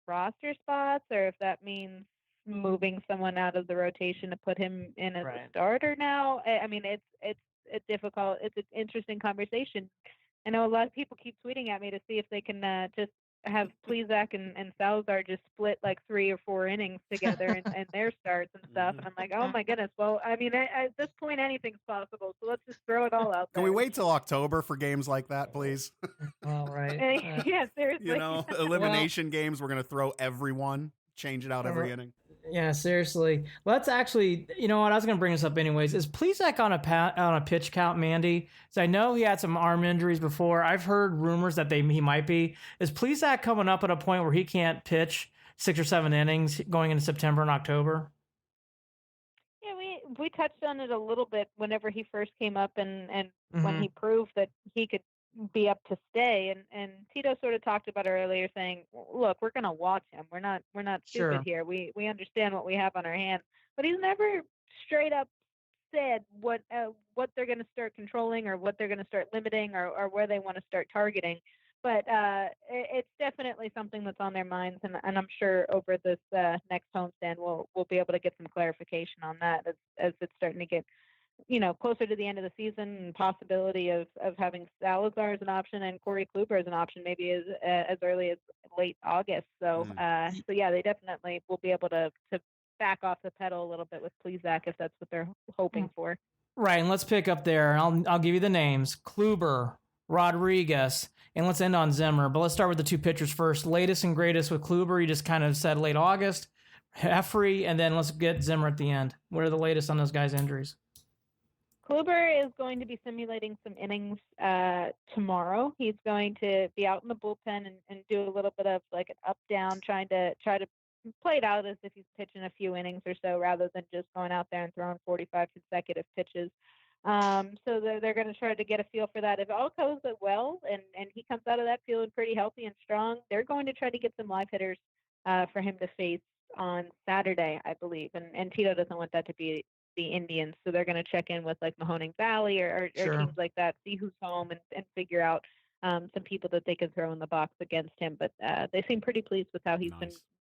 roster spots or if that means moving someone out of the rotation to put him in as a starter now, I mean, it's an interesting conversation. I know a lot of people keep tweeting at me to see if they can just have Plesac and Salazar just split like 3 or 4 innings together and their starts and stuff. And I'm like, oh my goodness. Well, I mean, at this point, anything's possible. So let's just throw it all out there. Can we wait till October for games like that, please? All right. Yeah, seriously. Elimination games, we're going to throw everyone, change it out every inning. Yeah, seriously. Let's actually, you know what? I was going to bring this up anyways. Is Plesac on a pitch count, Mandy? So I know he had some arm injuries before. I've heard rumors that he might be. Is Plesac coming up at a point where he can't pitch 6 or 7 innings going into September and October? Yeah, we touched on it a little bit whenever he first came up and when he proved that he could be up to stay, and Tito sort of talked about it earlier, saying, look, we're going to watch him. We're not stupid here. We understand what we have on our hands, but he's never straight up said what they're going to start controlling or what they're going to start limiting or where they want to start targeting. But it's definitely something that's on their minds, and I'm sure over this next homestand we'll be able to get some clarification on that as it's starting to get closer to the end of the season, and possibility of having Salazar as an option and Corey Kluber as an option, maybe as early as late August. So yeah, they definitely will be able to back off the pedal a little bit with Plesac if that's what they're hoping for. Right, and let's pick up there. I'll give you the names: Kluber, Rodriguez, and let's end on Zimmer. But let's start with the 2 pitchers first. Latest and greatest with Kluber, you just kind of said late August. Heffrey, and then let's get Zimmer at the end. What are the latest on those guys' injuries? Kluber is going to be simulating some innings tomorrow. He's going to be out in the bullpen and do a little bit of like an up-down, try to play it out as if he's pitching a few innings or so rather than just going out there and throwing 45 consecutive pitches. So they're going to try to get a feel for that. If all goes well and he comes out of that feeling pretty healthy and strong, they're going to try to get some live hitters for him to face on Saturday, I believe. And Tito doesn't want that to be the Indians, so they're going to check in with like Mahoning Valley or teams like that, see who's home and figure out some people that they can throw in the box against him. But they seem pretty pleased with how he's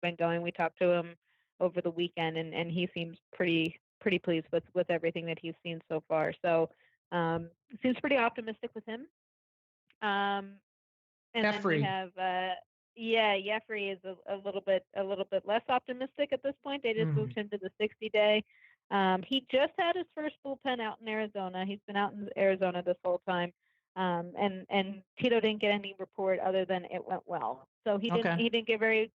been going. We talked to him over the weekend, and he seems pretty pleased with everything that he's seen so far. So seems pretty optimistic with him. And then we have Jeffrey is a little bit less optimistic at this point. They just moved him to the 60-day. He just had his first bullpen out in Arizona. He's been out in Arizona this whole time. And Tito didn't get any report other than it went well. So he didn't get very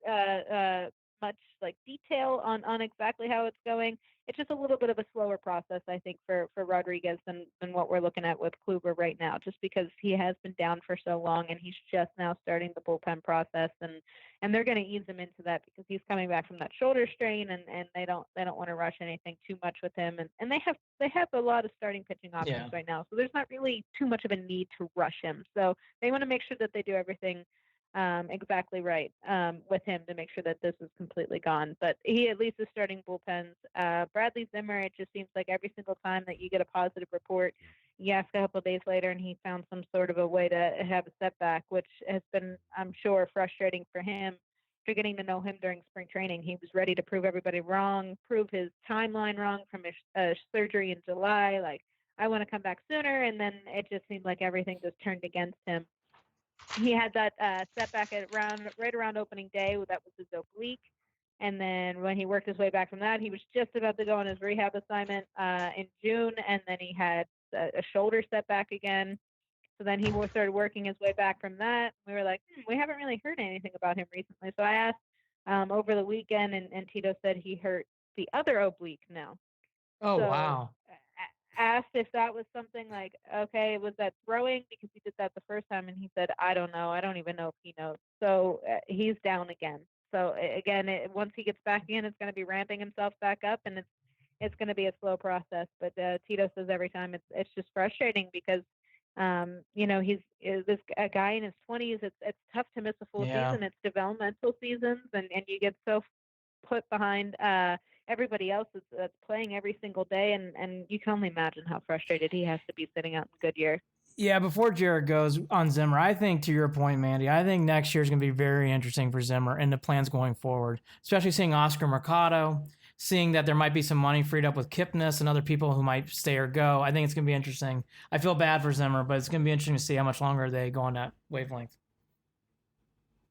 much like detail on exactly how it's going. It's just a little bit of a slower process, I think, for Rodriguez than what we're looking at with Kluber right now, just because he has been down for so long and he's just now starting the bullpen process, and they're going to ease him into that because he's coming back from that shoulder strain, and they don't want to rush anything too much with him, and they have a lot of starting pitching options right now, so there's not really too much of a need to rush him. So they want to make sure that they do everything exactly right with him to make sure that this is completely gone. But he at least is starting bullpens. Bradley Zimmer, it just seems like every single time that you get a positive report, you ask a couple of days later and he found some sort of a way to have a setback, which has been, I'm sure, frustrating for him. After getting to know him during spring training, he was ready to prove everybody wrong, prove his timeline wrong from his surgery in July. Like, I want to come back sooner. And then it just seemed like everything just turned against him. He had that setback right around opening day. That was his oblique. And then when he worked his way back from that, he was just about to go on his rehab assignment in June. And then he had a shoulder setback again. So then he started working his way back from that. We were like, we haven't really heard anything about him recently. So I asked over the weekend, and Tito said he hurt the other oblique now. Oh, so, wow. Asked if that was something like, okay, was that throwing? Because he did that the first time, and he said, I don't know. I don't even know if he knows. So he's down again. So again, once he gets back in, it's going to be ramping himself back up, and it's going to be a slow process. But Tito says every time it's just frustrating because he's a guy in his 20s. It's tough to miss a full season. It's developmental seasons, and you get so put behind everybody else that's playing every single day, and you can only imagine how frustrated he has to be sitting out in Goodyear. Yeah, before Jared goes on Zimmer, I think to your point, Mandy, I think next year is going to be very interesting for Zimmer and the plans going forward, especially seeing Oscar Mercado, seeing that there might be some money freed up with Kipnis and other people who might stay or go. I think it's going to be interesting. I feel bad for Zimmer, but it's going to be interesting to see how much longer they go on that wavelength.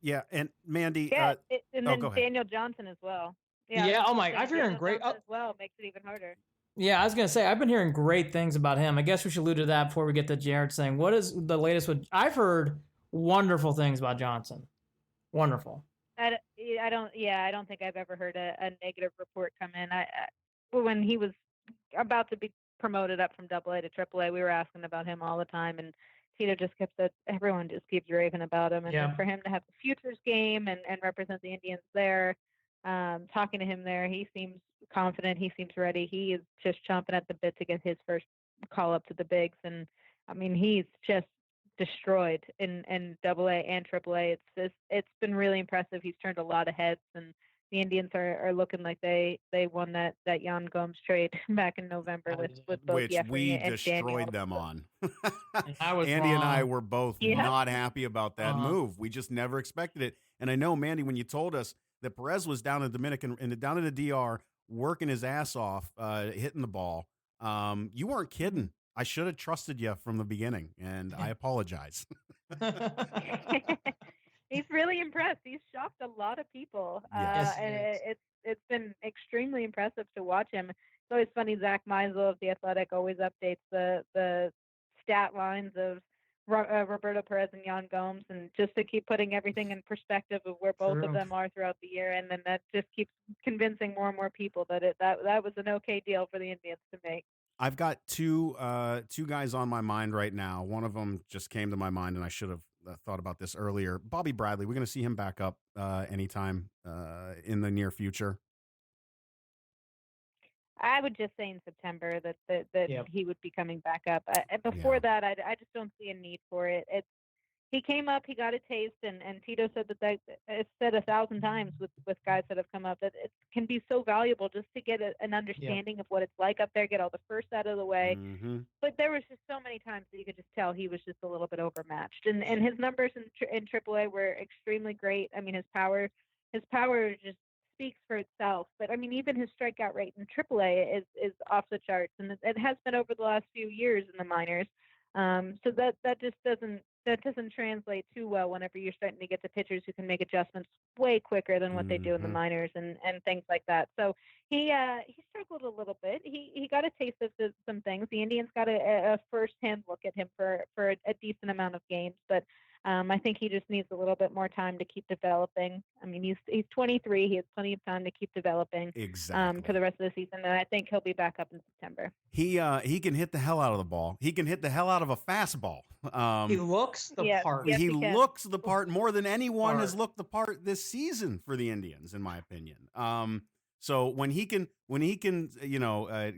Yeah, and Mandy, and then Daniel Johnson as well. Yeah. Oh my! I've heard great as well. Makes it even harder. Yeah, I was gonna say I've been hearing great things about him. I guess we should allude to that before we get to Jared saying what is the latest with. I've heard wonderful things about Johnson. Wonderful. I don't think I've ever heard a negative report come in. When he was about to be promoted up from AA to AAA, we were asking about him all the time, and Tito just everyone just keeps raving about him, and for him to have the futures game and represent the Indians there, talking to him there, he seems confident, he seems ready, he is just chomping at the bit to get his first call up to the bigs, and I mean he's just destroyed in AA and AAA. It's been really impressive. He's turned a lot of heads, and the Indians are looking like they won that Jan Gomes trade back in November with both which Jeffrey we and destroyed Daniel. them on. Andy and I were both not happy about that move. We just never expected it. And I know, Mandy, when you told us that Perez was down in down in the DR working his ass off, hitting the ball, you weren't kidding. I should have trusted you from the beginning, and I apologize. He's really impressed. He's shocked a lot of people, and it's been extremely impressive to watch him. It's always funny. Zach Meisel of The Athletic always updates the stat lines of Roberto Perez and Jan Gomes, and just to keep putting everything in perspective of where both of them are throughout the year, and then that just keeps convincing more and more people that that was an okay deal for the Indians to make. I've got two guys on my mind right now. One of them just came to my mind, and I should have thought about this earlier. Bobby Bradley, we're going to see him back up anytime in the near future. I would just say in September that he would be coming back up. Before that, I just don't see a need for it. He came up, he got a taste, and Tito said that it's said 1,000 times with guys that have come up that it can be so valuable just to get an understanding of what it's like up there, get all the first out of the way. Mm-hmm. But there was just so many times that you could just tell he was just a little bit overmatched, and his numbers in AAA were extremely great. I mean, his power just speaks for itself. But I mean, even his strikeout rate in AAA is off the charts, and it has been over the last few years in the minors. So that just doesn't that doesn't translate too well whenever you're starting to get to pitchers who can make adjustments way quicker than what they do in the minors and things like that. So he struggled a little bit. He got a taste of some things. The Indians got a first-hand look at him for a decent amount of games, but I think he just needs a little bit more time to keep developing. I mean, he's 23. He has plenty of time to keep developing for the rest of the season, and I think he'll be back up in September. He can hit the hell out of the ball. He can hit the hell out of a fastball. He looks the part. Yes, he looks the part more than anyone has looked the part this season for the Indians, in my opinion. So when he can,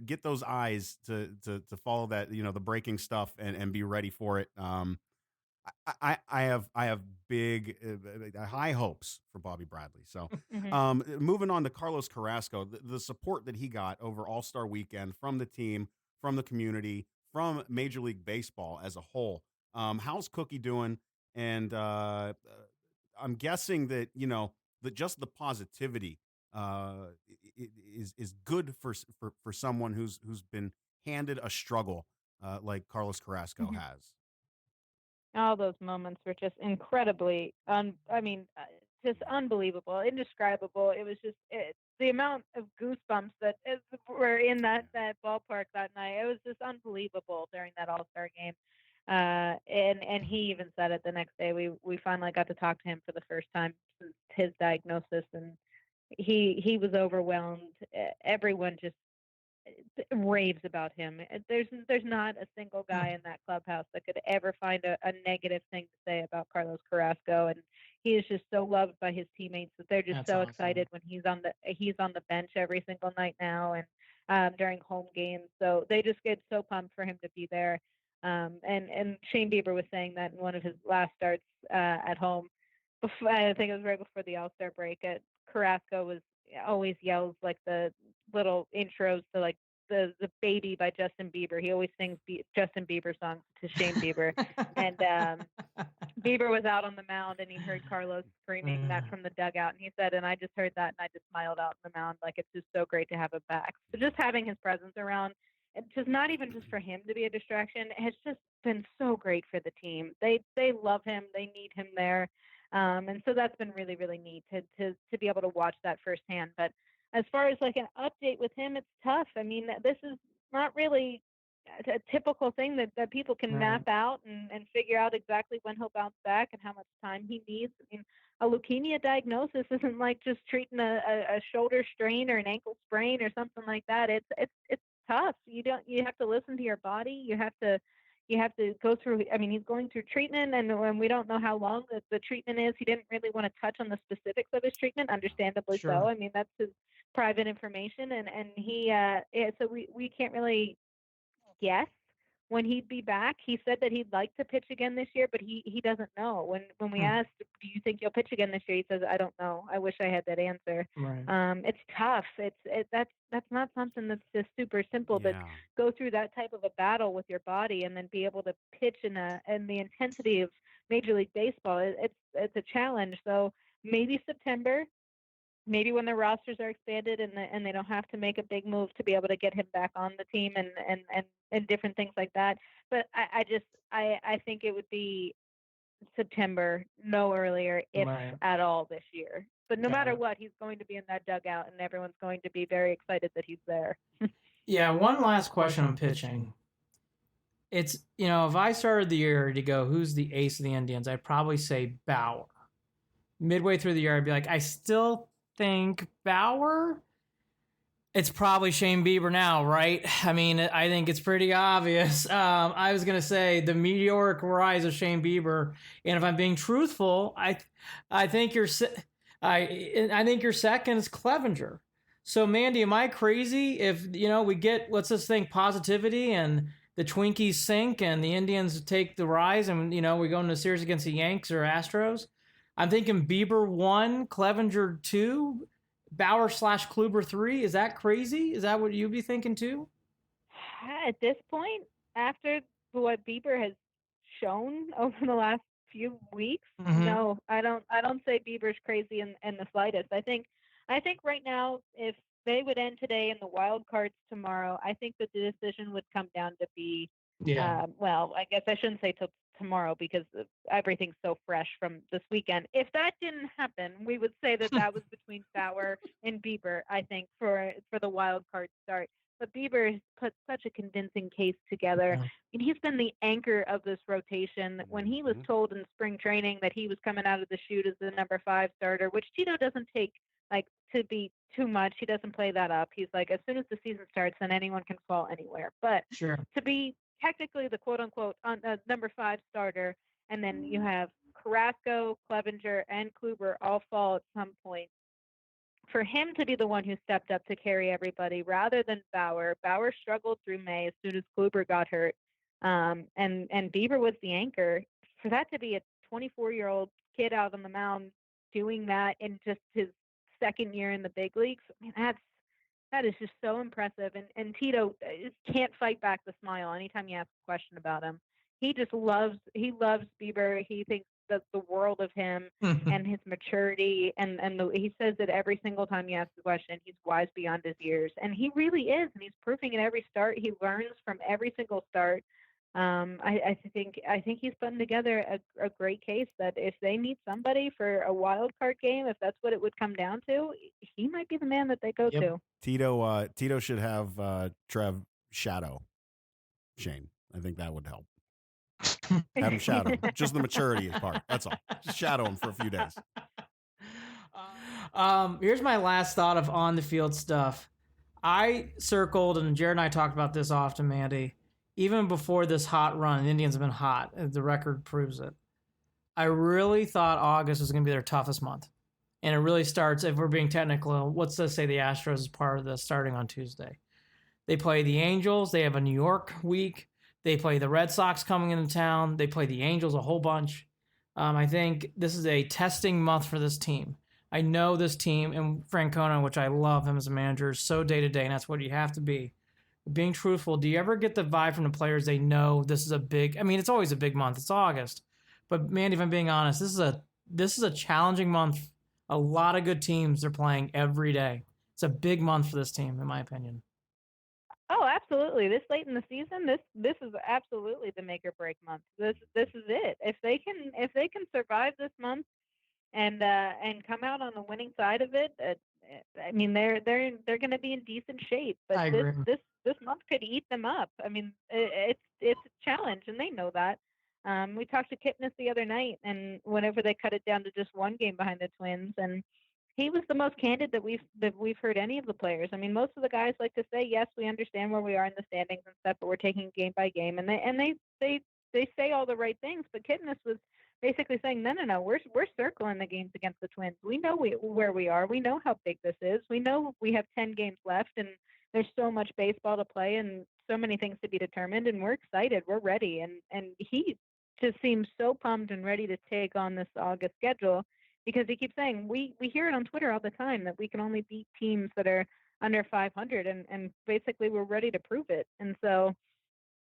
get those eyes to follow that, the breaking stuff and be ready for it. I have big high hopes for Bobby Bradley. So moving on to Carlos Carrasco, the support that he got over All-Star Weekend from the team, from the community, from Major League Baseball as a whole. How's Cookie doing? And I'm guessing that that just the positivity is good for someone who's been handed a struggle like Carlos Carrasco has. All those moments were just incredibly, just unbelievable, indescribable. It was just the amount of goosebumps that were in that ballpark that night. It was just unbelievable during that All-Star game. And he even said it the next day. We finally got to talk to him for the first time since his diagnosis, and he was overwhelmed. Everyone just raves about him. There's not a single guy in that clubhouse that could ever find a negative thing to say about Carlos Carrasco, and he is just so loved by his teammates that they're just so excited when he's on the bench every single night now and during home games. So they just get so pumped for him to be there. And Shane Bieber was saying that in one of his last starts at home. I think it was right before the All-Star break. Carrasco always yells like the little intros to like the Baby by Justin Bieber. He always sings Justin Bieber songs to Shane Bieber. And Bieber was out on the mound and he heard Carlos screaming that from the dugout. And he said, and I just heard that and I just smiled out on the mound. Like, it's just so great to have him back. So just having his presence around, and just not even just for him to be a distraction, has just been so great for the team. They love him. They need him there. And so that's been really, really neat to be able to watch that firsthand. But as far as like an update with him, it's tough. I mean, this is not really a typical thing that people can map out and figure out exactly when he'll bounce back and how much time he needs. I mean, a leukemia diagnosis isn't like just treating a shoulder strain or an ankle sprain or something like that. It's tough. You have to listen to your body. You have to go through, I mean, he's going through treatment and we don't know how long the treatment is. He didn't really want to touch on the specifics of his treatment, understandably so. I mean, that's his private information. And so we can't really guess when he'd be back. He said that he'd like to pitch again this year, but he doesn't know. When we asked, do you think you'll pitch again this year? He says, I don't know. I wish I had that answer. It's tough. That's not something that's just super simple, but go through that type of a battle with your body and then be able to pitch in the intensity of Major League Baseball. It's a challenge. So maybe September, maybe when the rosters are expanded and they don't have to make a big move to be able to get him back on the team and different things like that. But I think it would be September, no earlier, if at all this year. But no matter what, he's going to be in that dugout and everyone's going to be very excited that he's there. One last question on pitching. It's, if I started the year to go, who's the ace of the Indians, I'd probably say Bauer. Midway through the year, I'd be like, I still think Bauer. It's probably Shane Bieber now, right? I mean, I think it's pretty obvious. I was gonna say the meteoric rise of Shane Bieber, and if I'm being truthful, I think your second is Clevenger. So, Mandy, am I crazy if we get, let's just think, positivity and the Twinkies sink and the Indians take the rise and we go into a series against the Yanks or Astros? I'm thinking Bieber 1, Clevenger 2, Bauer / Kluber 3. Is that crazy? Is that what you'd be thinking too? At this point, after what Bieber has shown over the last few weeks, no, I don't say Bieber's crazy in the slightest. I think right now, if they would end today and the wild cards tomorrow, I think that the decision would come down to be Yeah. Well, I guess I shouldn't say till tomorrow because everything's so fresh from this weekend. If that didn't happen, we would say that was between Bauer and Bieber, I think, for the wild card start. But Bieber has put such a convincing case together. Yeah. And he's been the anchor of this rotation. When he was told in spring training that he was coming out of the chute as the number 5 starter, which Tito doesn't take like to be too much. He doesn't play that up. He's like, as soon as the season starts, then anyone can fall anywhere. But Sure. to be technically the quote unquote number 5 starter, and then you have Carrasco, Clevenger, and Kluber all fall at some point. For him to be the one who stepped up to carry everybody rather than Bauer. Bauer struggled through May as soon as Kluber got hurt, and Bieber was the anchor. For that to be a 24-year-old kid out on the mound doing that in just his second year in the big leagues, I mean, that is just so impressive. And Tito can't fight back the smile anytime you ask a question about him. He loves Bieber. He thinks the world of him and his maturity. He says that every single time you ask the question, he's wise beyond his years. And he really is. And he's proving it every start. He learns from every single start. I think he's putting together a great case that if they need somebody for a wild card game, if that's what it would come down to, he might be the man that they go to. Tito should have Trev shadow Shane. I think that would help. Have him shadow. Just the maturity part. That's all. Just shadow him for a few days. Here's my last thought of on the field stuff. I circled, and Jared and I talked about this often, Mandy. Even before this hot run, the Indians have been hot. The record proves it. I really thought August was going to be their toughest month. And it really starts, if we're being technical, let's just say the Astros is part of this starting on Tuesday. They play the Angels. They have a New York week. They play the Red Sox coming into town. They play the Angels a whole bunch. I think this is a testing month for this team. I know this team, and Francona, which I love him as a manager, is so day-to-day, and that's what you have to be. Being truthful, do you ever get the vibe from the players they know this is a big... I mean, it's always a big month. It's August. But, Mandy, if I'm being honest, this is a challenging month. A lot of good teams are playing every day. It's a big month for this team, in my opinion. Oh, absolutely. This late in the season, this is absolutely the make or break month. This is it. If they can survive this month and come out on the winning side of it, I mean they're going to be in decent shape. But I agree. This month could eat them up. I mean, it's a challenge, and they know that. We talked to Kipnis the other night, and whenever they cut it down to just one game behind the Twins, and he was the most candid that we've heard any of the players. I mean, most of the guys like to say, yes, we understand where we are in the standings and stuff, but we're taking game by game, and they say all the right things. But Kipnis was basically saying, no, we're circling the games against the Twins. We know where we are. We know how big this is. We know we have 10 games left, and there's so much baseball to play and so many things to be determined, and we're excited. We're ready, and he just seems so pumped and ready to take on this August schedule. Because he keeps saying, we hear it on Twitter all the time that we can only beat teams that are under 500, and basically we're ready to prove it. And so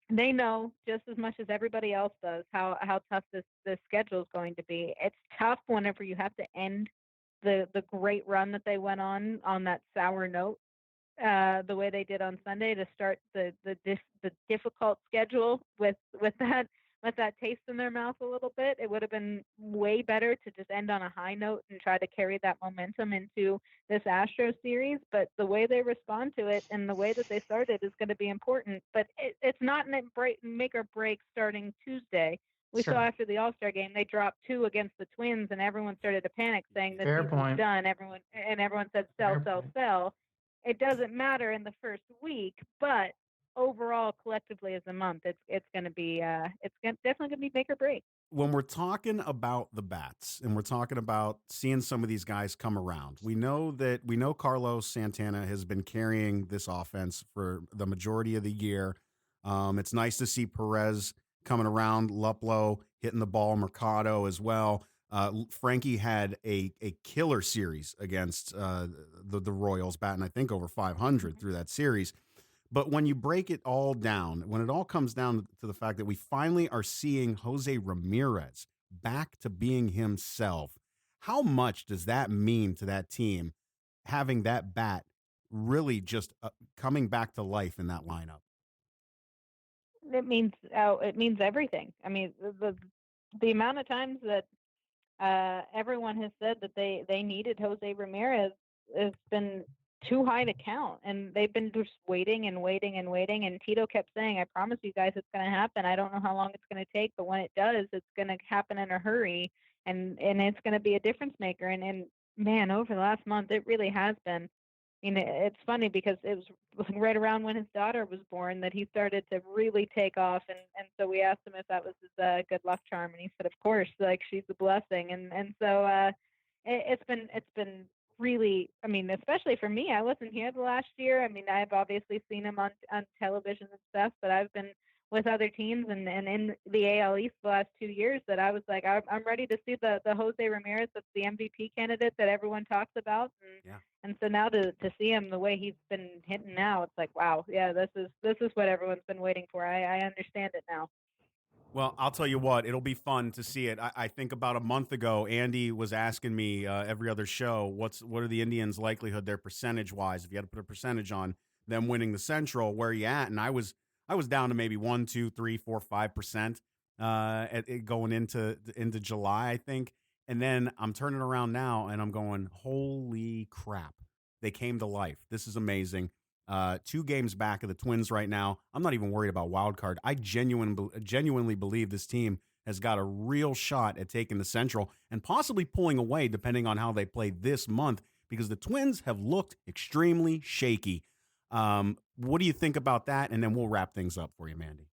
they know just as much as everybody else does how tough this schedule is going to be. It's tough whenever you have to end the great run that they went on that sour note, the way they did on Sunday, to start the difficult schedule with that taste in their mouth a little bit. It would have been way better to just end on a high note and try to carry that momentum into this Astros series. But the way they respond to it and the way that they started is going to be important. But it's not make or break starting Tuesday. We saw after the All-Star game, they dropped 2 against the Twins, and everyone started to panic, saying this season's done. Everyone said sell. It doesn't matter in the first week, but overall, collectively as a month, it's going to be definitely going to be make or break. When we're talking about the bats and we're talking about seeing some of these guys come around, we know Carlos Santana has been carrying this offense for the majority of the year. It's nice to see Perez coming around, Luplow hitting the ball, Mercado as well. Frankie had a killer series against the Royals, batting I think over 500 through that series. But when you break it all down, when it all comes down to the fact that we finally are seeing Jose Ramirez back to being himself, how much does that mean to that team, having that bat really just coming back to life in that lineup? it means everything. I mean, the amount of times that everyone has said that they needed Jose Ramirez has been too high to count, and they've been just waiting and waiting and waiting. And Tito kept saying, "I promise you guys, it's going to happen. I don't know how long it's going to take, but when it does, it's going to happen in a hurry, and it's going to be a difference maker." And man, over the last month, it really has been. I mean, it's funny because it was right around when his daughter was born that he started to really take off, and so we asked him if that was his good luck charm, and he said, "Of course, like she's a blessing." And so it's been really, I mean, especially for me, I wasn't here the last year. I mean, I've obviously seen him on television and stuff, but I've been with other teams and in the AL East the last 2 years that I was like, I'm ready to see the Jose Ramirez that's the MVP candidate that everyone talks about. And so now to see him the way he's been hitting now, it's like, wow, yeah, this is what everyone's been waiting for. I understand it now. Well, I'll tell you what, it'll be fun to see it. I think about a month ago, Andy was asking me every other show, what are the Indians' likelihood, their percentage-wise, if you had to put a percentage on them winning the Central, where are you at? And I was down to maybe 1, 2, 3, 4, 5% going into July, I think. And then I'm turning around now and I'm going, holy crap, they came to life. This is amazing. 2 games back of the Twins right now. I'm not even worried about wild card. I genuinely believe this team has got a real shot at taking the Central and possibly pulling away depending on how they play this month, because the Twins have looked extremely shaky. What do you think about that? And then we'll wrap things up for you, Mandy.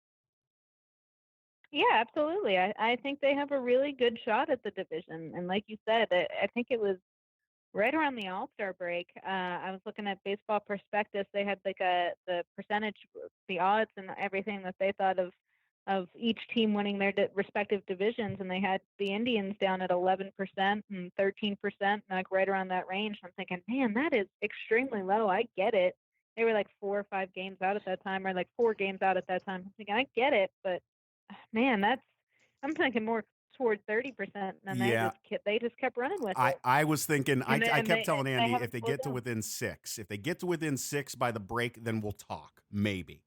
Yeah, absolutely. I think they have a really good shot at the division. And like you said, I think it was right around the All-Star break. I was looking at Baseball Prospectus. They had like the percentage, the odds and everything that they thought of each team winning their respective divisions, and they had the Indians down at 11% and 13%, like right around that range. I'm thinking, man, that is extremely low. I get it. They were like 4 or 5 games out at that time, or like 4 games out at that time. I'm thinking, I get it, but man, I'm thinking more toward 30%, and they just kept running with it. I was thinking, I kept telling Andy, if they get to within 6, if they get to within 6 by the break, then we'll talk, maybe.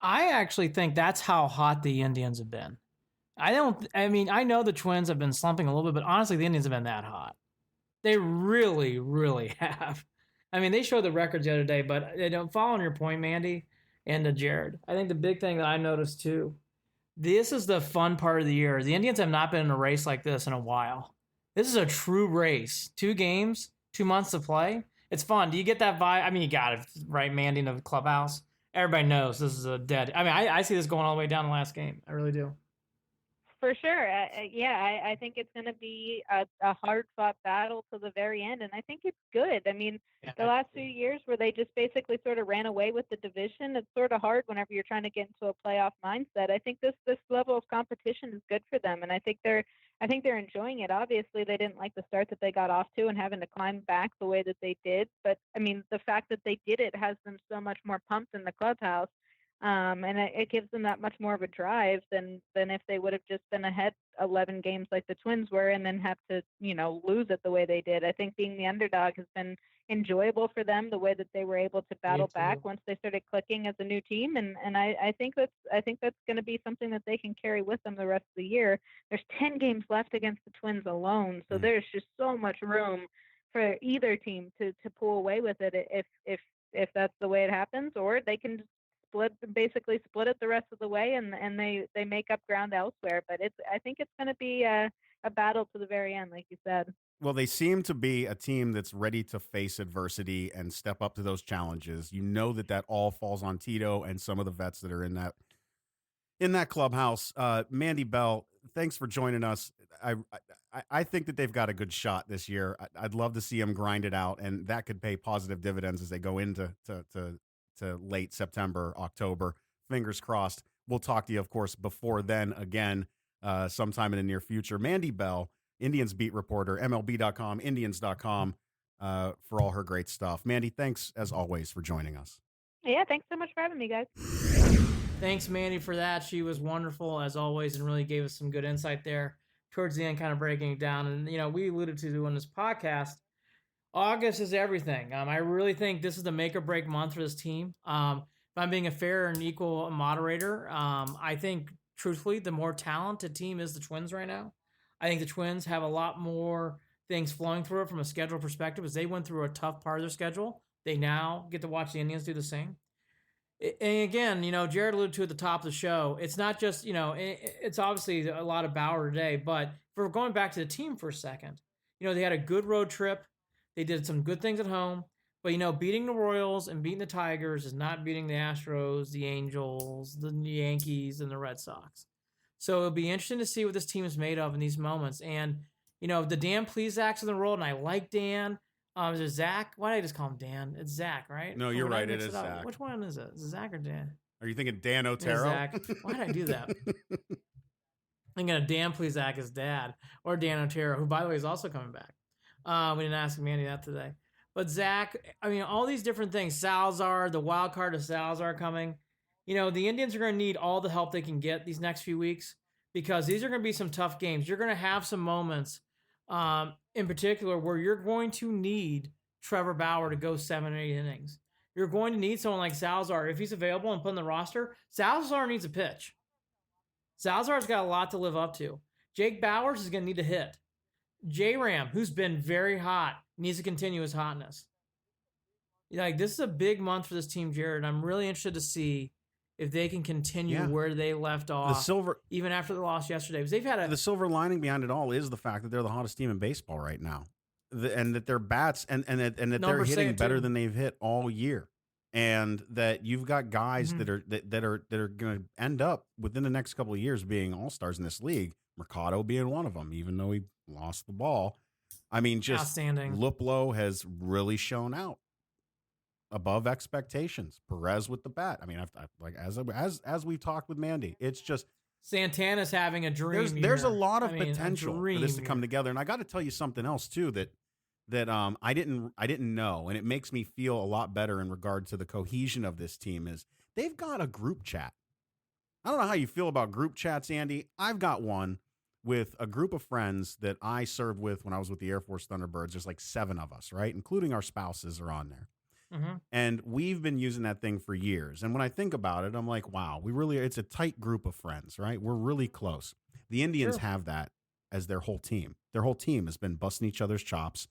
I actually think that's how hot the Indians have been. I know the Twins have been slumping a little bit, but honestly, the Indians have been that hot. They really, really have. I mean, they showed the records the other day, but following your point, Mandy and Jared, I think the big thing that I noticed too, this is the fun part of the year. The Indians have not been in a race like this in a while. This is a true race. 2 games, 2 months to play. It's fun. Do you get that vibe? I mean, you got it, right, Mandy, in the clubhouse. Everybody knows this is a dead. I mean, I see this going all the way down the last game. I really do. For sure. I think it's going to be a hard-fought battle to the very end, and I think it's good. I mean, the last few years where they just basically sort of ran away with the division, it's sort of hard whenever you're trying to get into a playoff mindset. I think this level of competition is good for them, and I think they're enjoying it. Obviously, they didn't like the start that they got off to and having to climb back the way that they did, but I mean, the fact that they did it has them so much more pumped in the clubhouse. And it gives them that much more of a drive than if they would have just been ahead 11 games like the Twins were and then have to lose it the way they did. I think being the underdog has been enjoyable for them, the way that they were able to battle back once they started clicking as a new team, and I think that's going to be something that they can carry with them the rest of the year. There's 10 games left against the Twins alone, so there's just so much room for either team to pull away with it if that's the way it happens, or they can basically split it the rest of the way, and they make up ground elsewhere. But I think it's going to be a battle to the very end, like you said. Well, they seem to be a team that's ready to face adversity and step up to those challenges. You know that all falls on Tito and some of the vets that are in that clubhouse. Mandy Bell, thanks for joining us. I think that they've got a good shot this year. I'd love to see them grind it out, and that could pay positive dividends as they go into to late September, October. Fingers crossed. We'll talk to you, of course, before then again, sometime in the near future. Mandy Bell, Indians beat reporter, MLB.com, Indians.com, for all her great stuff. Mandy, thanks as always for joining us. Yeah, thanks so much for having me, guys. Thanks, Mandy, for that. She was wonderful as always and really gave us some good insight there towards the end, kind of breaking it down. And, we alluded to doing this podcast. August is everything. I really think this is the make or break month for this team. If I'm being a fair and equal moderator, I think truthfully the more talented team is the Twins right now. I think the Twins have a lot more things flowing through it from a schedule perspective as they went through a tough part of their schedule. They now get to watch the Indians do the same. And again, Jared alluded to at the top of the show, it's not just, it's obviously a lot of Bauer today, but if we're going back to the team for a second, they had a good road trip. They did some good things at home, but, beating the Royals and beating the Tigers is not beating the Astros, the Angels, the Yankees, and the Red Sox. So it'll be interesting to see what this team is made of in these moments. And, the Dan Plezak's in the world, and I like Dan. Is it Zach? Why did I just call him Dan? It's Zach, right? No, you're right. It is Zach. Which one is it? Is it Zach or Dan? Are you thinking Dan Otero? Zach. Why did I do that? I'm thinking of Dan Plezak, his dad, or Dan Otero, who, by the way, is also coming back. We didn't ask Mandy that today. But Zach, all these different things. Salazar, the wild card of Salazar coming. The Indians are going to need all the help they can get these next few weeks because these are going to be some tough games. You're going to have some moments in particular where you're going to need Trevor Bauer to go 7 or 8 innings. You're going to need someone like Salazar. If he's available and put in the roster, Salazar needs a pitch. Salazar's got a lot to live up to. Jake Bauers is going to need to hit. J-Ram, who's been very hot, needs to continue his hotness. This is a big month for this team, Jared. I'm really interested to see if they can continue where they left off, even after the loss yesterday. Because they've had the silver lining behind it all is the fact that they're the hottest team in baseball right now, and that their bats and that they're hitting better than they've hit all year, and that you've got guys that are going to end up within the next couple of years being all-stars in this league. Mercado being one of them, even though he lost the ball. Just outstanding. Luplow has really shown out above expectations. Perez with the bat. As we talked with Mandy, it's just Santana's having a dream. There's a lot of potential for this to come together, and I got to tell you something else too that I didn't know, and it makes me feel a lot better in regard to the cohesion of this team. Is they've got a group chat. I don't know how you feel about group chats, Andy. I've got one with a group of friends that I served with when I was with the Air Force Thunderbirds. There's like 7 of us, right? Including our spouses are on there. Mm-hmm. And we've been using that thing for years. And when I think about it, I'm like, wow, it's a tight group of friends, right? We're really close. The Indians have that as their whole team. Their whole team has been busting each other's chops,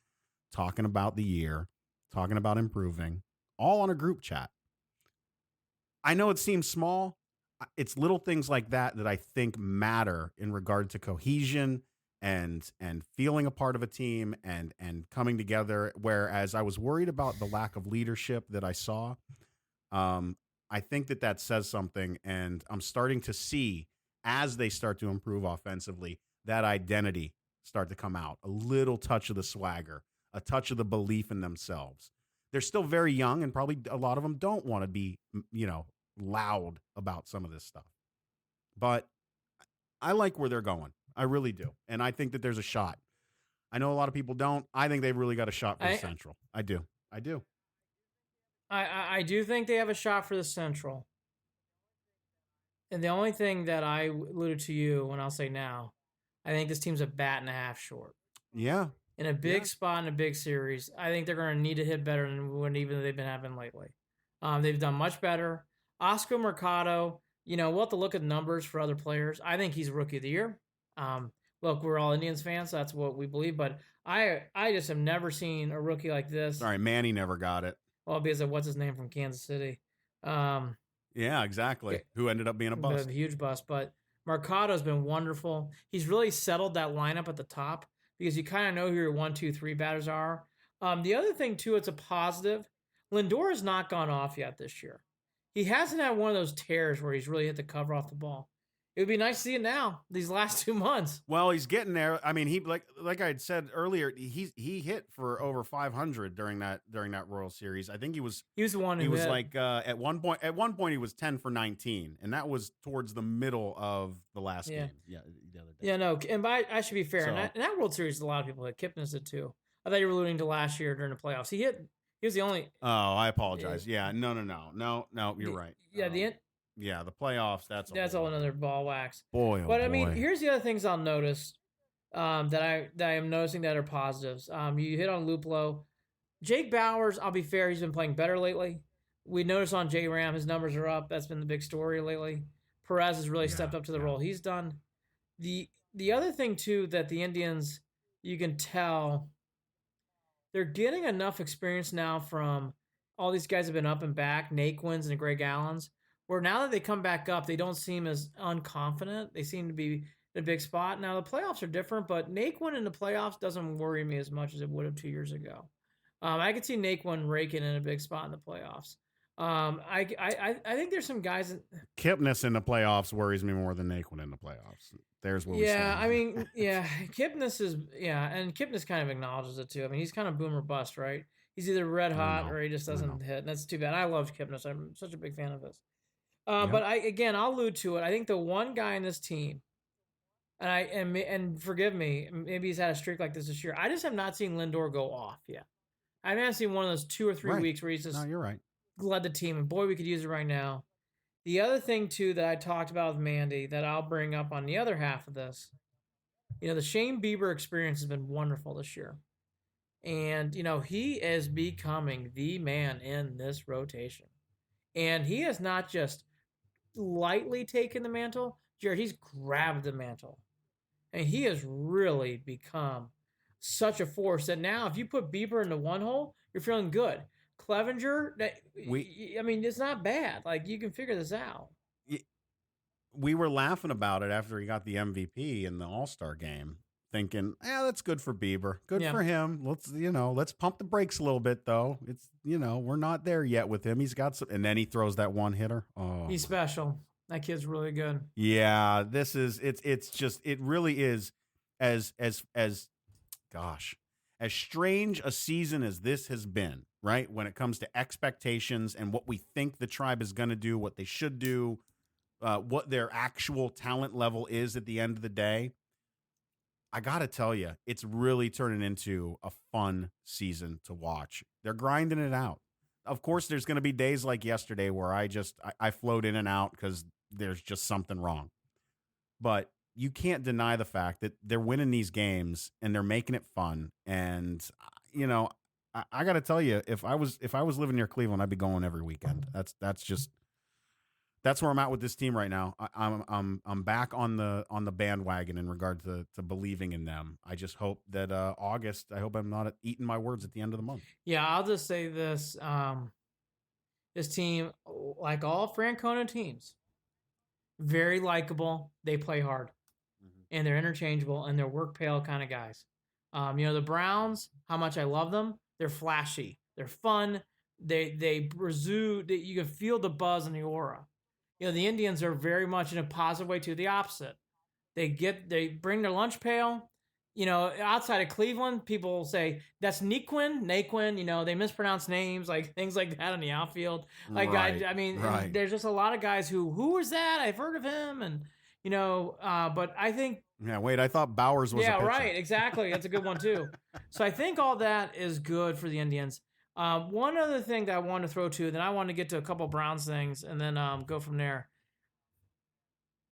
talking about the year, talking about improving, all on a group chat. I know it seems small. It's little things like that I think matter in regard to cohesion and feeling a part of a team and coming together. Whereas I was worried about the lack of leadership that I saw. I think that says something, and I'm starting to see as they start to improve offensively, that identity start to come out. A little touch of the swagger, a touch of the belief in themselves. They're still very young, and probably a lot of them don't want to be, loud about some of this stuff. But I like where they're going. I really do. And I think that there's a shot. I know a lot of people don't. I think they've really got a shot for the Central. I do. I do think they have a shot for the Central. And the only thing that I alluded to you, and I'll say now, I think this team's a bat and a half short. Yeah. In a big spot in a big series, I think they're going to need to hit better than what even they've been having lately. They've done much better. Oscar Mercado, we'll have to look at numbers for other players. I think he's Rookie of the Year. Look, we're all Indians fans, so that's what we believe. But I just have never seen a rookie like this. All right, Manny never got it. Well, because of what's his name from Kansas City. Yeah, exactly. Who ended up being a bust. A huge bust. But Mercado's been wonderful. He's really settled that lineup at the top because you kind of know who your 1, 2, 3 batters are. The other thing, too, it's a positive. Lindor has not gone off yet this year. He hasn't had one of those tears where he's really hit the cover off the ball. It would be nice to see it now, these last 2 months. Well, he's getting there. He like I had said earlier, he hit for over 500 during that Royal Series. I think he was the one who he was hit. like at one point he was 10 for 19, and that was towards the middle of the last game. Yeah, the other day. Yeah, no, and I should be fair. So, in that World Series, a lot of people hit. Kipnis did too. I thought you were alluding to last year during the playoffs. He was the only. Oh, I apologize. Yeah, no, you're right. Yeah, Yeah, the playoffs, that's all another ball wax. Boy, but I mean, here's the other things I'll notice that I am noticing that are positives. You hit on Luplow. Jake Bauers, I'll be fair, he's been playing better lately. We noticed on J Ram, his numbers are up. That's been the big story lately. Perez has really stepped up to the role he's done. The other thing too that the Indians, you can tell they're getting enough experience now from all these guys have been up and back, Naquins and Greg Allens, where now that they come back up, they don't seem as unconfident. They seem to be in a big spot. Now the playoffs are different, but Naquin in the playoffs doesn't worry me as much as it would have 2 years ago. I could see Naquin raking in a big spot in the playoffs. I think there's some guys. Kipnis in the playoffs worries me more than Naquin in the playoffs. There's what we Yeah, I mean, Kipnis is, and Kipnis kind of acknowledges it too. I mean, he's kind of boom or bust, right? He's either red hot or he just doesn't hit, and that's too bad. I loved Kipnis. I'm such a big fan of his. But I'll allude to it. I think the one guy in this team, and forgive me, maybe he's had a streak like this year. I just have not seen Lindor go off yet. I haven't seen one of those 2 or 3 weeks where he's just you're right. led the team, and boy, we could use it right now. The other thing too that I talked about with Mandy that I'll bring up on the other half of this, the Shane Bieber experience has been wonderful this year. And, he is becoming the man in this rotation. And he has not just lightly taken the mantle. Jared, he's grabbed the mantle. And he has really become such a force that now if you put Bieber into one hole, you're feeling good. Clevenger, it's not bad. Like, you can figure this out. We were laughing about it after he got the MVP in the All-Star game, thinking, that's good for Bieber. Good for him. Let's pump the brakes a little bit, though. It's, we're not there yet with him. He's got some, and then he throws that one hitter. Oh, he's special. That kid's really good. Yeah, it really is as strange a season as this has been, right? When it comes to expectations and what we think the Tribe is going to do, what they should do, what their actual talent level is at the end of the day. I got to tell you, it's really turning into a fun season to watch. They're grinding it out. Of course, there's going to be days like yesterday where I float in and out because there's just something wrong. But you can't deny the fact that they're winning these games and they're making it fun. And, I got to tell you, if I was living near Cleveland, I'd be going every weekend. That's where I'm at with this team right now. I'm back on the bandwagon in regard to believing in them. I just hope that August. I hope I'm not eating my words at the end of the month. Yeah, I'll just say this: this team, like all Francona teams, very likable. They play hard, and they're interchangeable, and they're work pale kind of guys. The Browns, how much I love them. They're flashy. They're fun. They pursue. You can feel the buzz and the aura. The Indians are very much in a positive way to the opposite. They bring their lunch pail. Outside of Cleveland, people say that's Naquin. They mispronounce names, like things like that in the outfield. Like right. There's just a lot of guys who is that? I've heard of him, and but I think. Yeah, wait, I thought Bowers was a pitcher. Right, exactly. That's a good one too. So I think all that is good for the Indians. One other thing that I want to throw to, then I want to get to a couple Browns things and then go from there.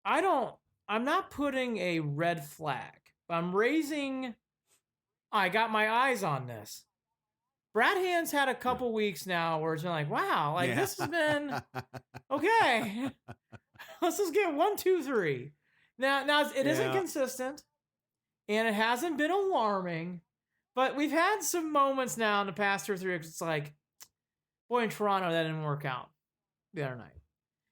I'm not putting a red flag, but I got my eyes on this. Brad Hand's had a couple weeks now where it's been like, wow, this has been, okay. Let's just get 1, 2, 3. Now it isn't consistent and it hasn't been alarming. But we've had some moments now in the past 2 or 3 weeks. It's like, boy, in Toronto, that didn't work out the other night.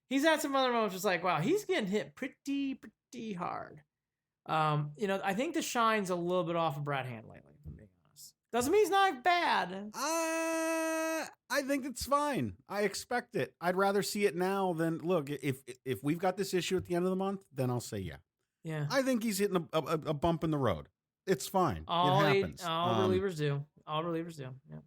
He's had some other moments just like, wow, he's getting hit pretty hard. I think the shine's a little bit off of Brad Hand lately, if I'm being honest. Doesn't mean he's not bad. I think it's fine. I expect it. I'd rather see it now than, look, if we've got this issue at the end of the month, then I'll say yeah. Yeah. I think he's hitting a bump in the road. It's fine. It happens. All relievers do. All relievers do. Yeah.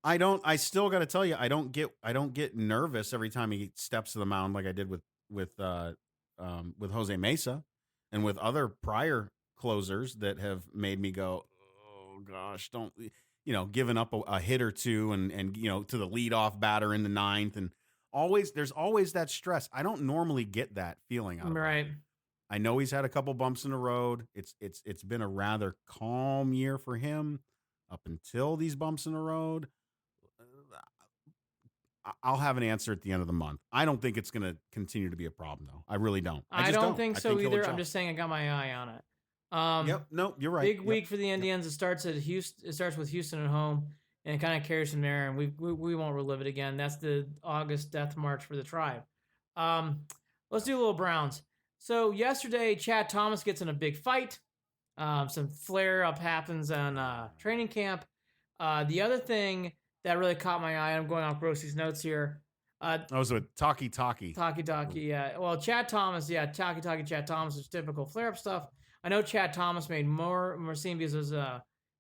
I still got to tell you, I don't get nervous every time he steps to the mound like I did with Jose Mesa and with other prior closers that have made me go, oh gosh, don't, giving up a hit or two and to the leadoff batter in the 9th, and there's always that stress. I don't normally get that feeling out of right. him. I know he's had a couple bumps in the road. It's been a rather calm year for him up until these bumps in the road. I'll have an answer at the end of the month. I don't think it's going to continue to be a problem, though. I really don't. I just don't think so either. I'm adjust. just saying I got my eye on it. Yep. No, you're right. Big week for the Indians. It starts at Houston. It starts with Houston at home, and it kind of carries from there. And we won't relive it again. That's the August death march for the Tribe. Let's do a little Browns. So yesterday, Chad Thomas gets in a big fight. Some flare up happens on training camp. The other thing that really caught my eye, I'm going off Grossy's notes here. Was with Talkie. Yeah. Well, Chad Thomas, Talkie, Chad Thomas is typical flare up stuff. I know Chad Thomas made more scene because it was,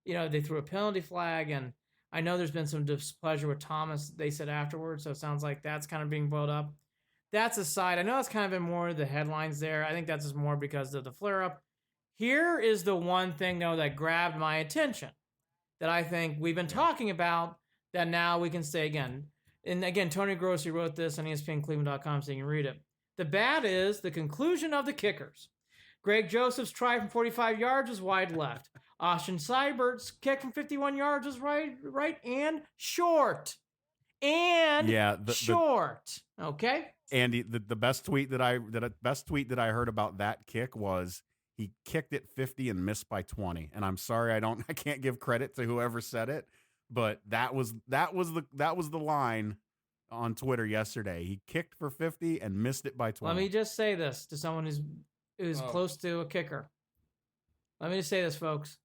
they threw a penalty flag, and I know there's been some displeasure with Thomas, they said afterwards, so it sounds like that's kind of being boiled up. That's aside. I know that's kind of been more of the headlines there. I think that's just more because of the flare-up. Here is the one thing, though, that grabbed my attention that I think we've been talking about that now we can say again. And again, Tony Grossi wrote this on ESPNCleveland.com, so you can read it. The bad is the conclusion of the kickers. Greg Joseph's try from 45 yards was wide left. Austin Seibert's kick from 51 yards was right and short. Short. Okay? Andy, the best tweet that I heard about that kick was he kicked it 50 and missed by 20. And I'm sorry I can't give credit to whoever said it, but that was the line on Twitter yesterday. He kicked for 50 and missed it by 20. Let me just say this to someone who's close to a kicker. Let me just say this, folks.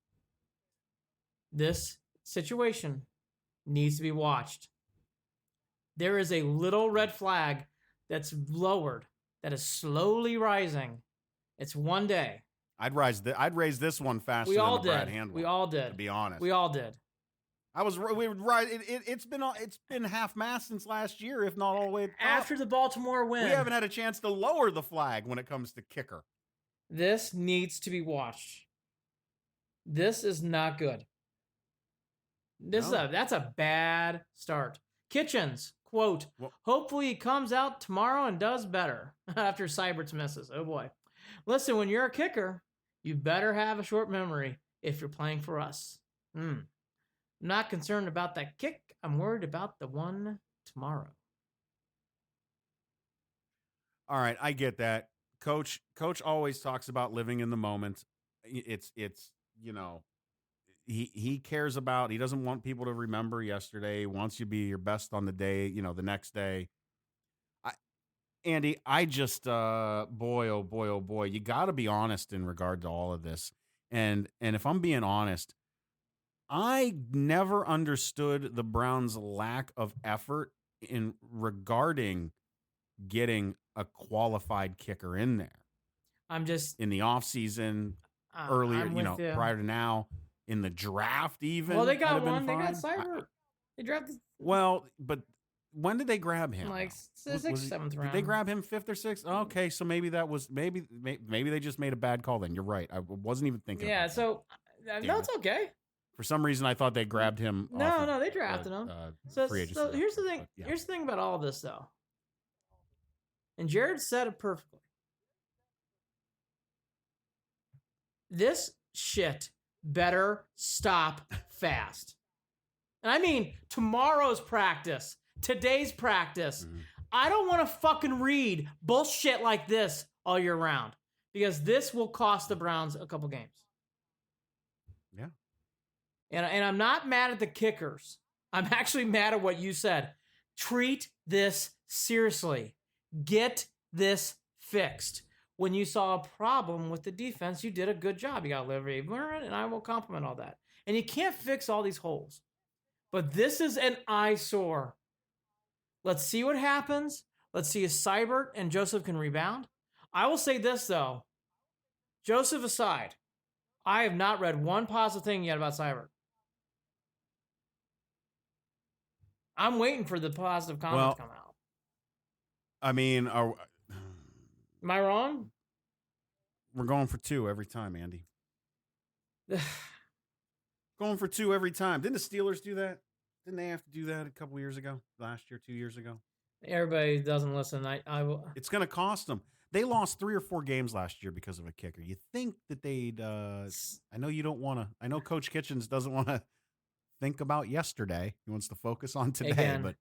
This situation needs to be watched. There is a little red flag that's lowered, that is slowly rising. It's one day. I'd raise this one faster than the Brad Hand one. We all did. To be honest. We all did. We would rise. It's been half-mast since last year, if not all the way up. After the Baltimore win. We haven't had a chance to lower the flag when it comes to kicker. This needs to be watched. This is not good. That's a bad start. Kitchens, quote, hopefully he comes out tomorrow and does better after Seibert's misses. Oh boy. Listen, when you're a kicker, you better have a short memory if you're playing for us. I'm not concerned about that kick. I'm worried about the one tomorrow. All right, I get that. Coach always talks about living in the moment. It's he cares about, he doesn't want people to remember yesterday. He wants you to be your best on the day, the next day. Andy, I just boy, oh boy, you got to be honest in regard to all of this. And if I'm being honest, I never understood the Browns' lack of effort in regarding getting a qualified kicker in there. I'm just in the offseason, earlier, prior to now, in the draft even. Well, they got one. They got Seibert. They drafted. Well, but when did they grab him? Like sixth, seventh round. Did they grab him 5th or 6th? Okay, so maybe that was maybe they just made a bad call. Then you're right. I wasn't even thinking. Yeah. About so no, it's okay. For some reason, I thought they grabbed him. No, they drafted him. So here's the thing. Yeah. Here's the thing about all this, though. And Jared said it perfectly. This shit better stop fast. And I mean tomorrow's practice, today's practice. Mm-hmm. I don't want to fucking read bullshit like this all year round because this will cost the Browns a couple games. Yeah. And I'm not mad at the kickers. I'm actually mad at what you said. Treat this seriously. Get this fixed. When you saw a problem with the defense, you did a good job. You got Larry Murray, and I will compliment all that. And you can't fix all these holes. But this is an eyesore. Let's see what happens. Let's see if Seibert and Joseph can rebound. I will say this, though. Joseph aside, I have not read one positive thing yet about Seibert. I'm waiting for the positive comments to come out. I mean, am I wrong? We're going for 2 every time, Andy. Going for 2 every time. Didn't the Steelers do that? Didn't they have to do that a couple years ago? Last year, 2 years ago? Everybody doesn't listen. I will. It's going to cost them. They lost 3 or 4 games last year because of a kicker. You think that they'd... I know you don't want to... I know Coach Kitchens doesn't want to think about yesterday. He wants to focus on today. Again, but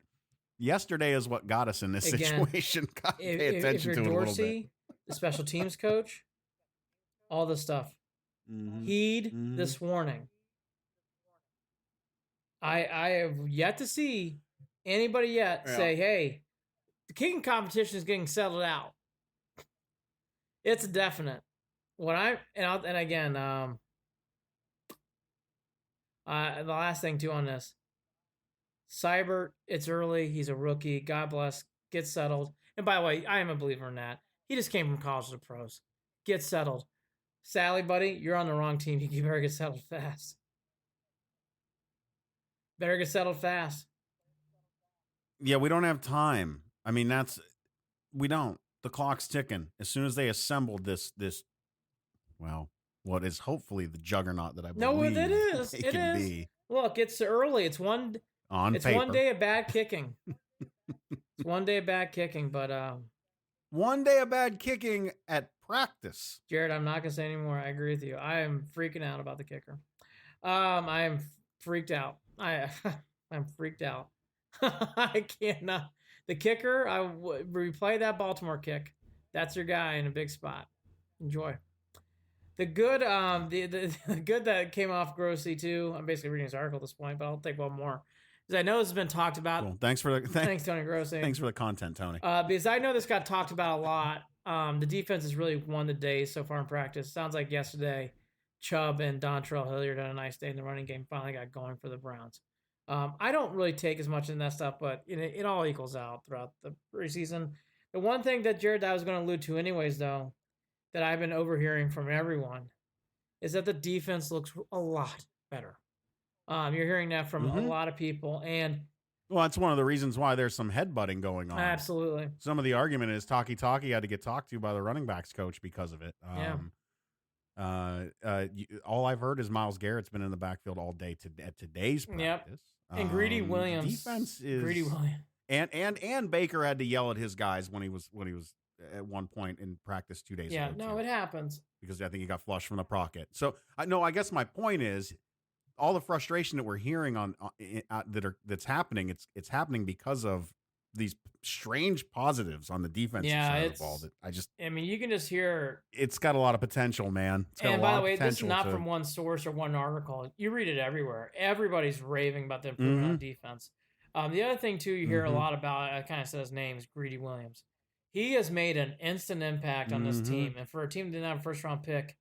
Yesterday is what got us in this situation. Got to pay attention to it a little bit. The special teams coach, all this stuff. Heed this warning. I have yet to see anybody yet say, hey, the kicking competition is getting settled out. It's a definite. The last thing too on this. Seibert, it's early. He's a rookie. God bless. Get settled. And by the way, I am a believer in that. He just came from college to pros. Get settled. Sally, buddy, you're on the wrong team. You better get settled fast. Better get settled fast. Yeah, we don't have time. I mean, we don't. The clock's ticking. As soon as they assembled this, well, what is hopefully the juggernaut that I believe it is. It can be. Look, it's early. It's one day of bad kicking. It's one day of bad kicking, but one day of bad kicking at practice. Jared, I'm not gonna say anymore. I agree with you. I am freaking out about the kicker. I am freaked out. I'm freaked out. I cannot. The kicker, replay that Baltimore kick. That's your guy in a big spot. Enjoy. The good, the good that came off grossly too. I'm basically reading his article at this point, but I'll take one more because I know this has been talked about. Cool. Thanks, Tony Grossi. Thanks for the content, Tony. Because I know this got talked about a lot. The defense has really won the day so far in practice. Sounds like yesterday, Chubb and Dontrell Hilliard had a nice day in the running game. Finally got going for the Browns. I don't really take as much in that stuff, but it all equals out throughout the preseason. The one thing that Jared, I was going to allude to anyways, though, that I've been overhearing from everyone is that the defense looks a lot better. You're hearing that from a lot of people. And well, that's one of the reasons why there's some headbutting going on. Absolutely. Some of the argument is Taki had to get talked to by the running backs coach because of it. All I've heard is Myles Garrett's been in the backfield all day at today's practice. Yep. And Greedy Williams. Defense is Greedy Williams. And Baker had to yell at his guys when he was at one point in practice 2 days ago. Yeah, no, it happens. Because I think he got flushed from the pocket. So I guess my point is all the frustration that we're hearing that's happening. It's happening because of these strange positives on the defensive side of the ball. I mean, you can just hear. It's got a lot of potential, man. And by the way, this is not from one source or one article. You read it everywhere. Everybody's raving about the improvement on defense. The other thing too, you hear a lot about. I kind of said his name is Greedy Williams. He has made an instant impact on this team, and for a team that didn't have a first-round pick,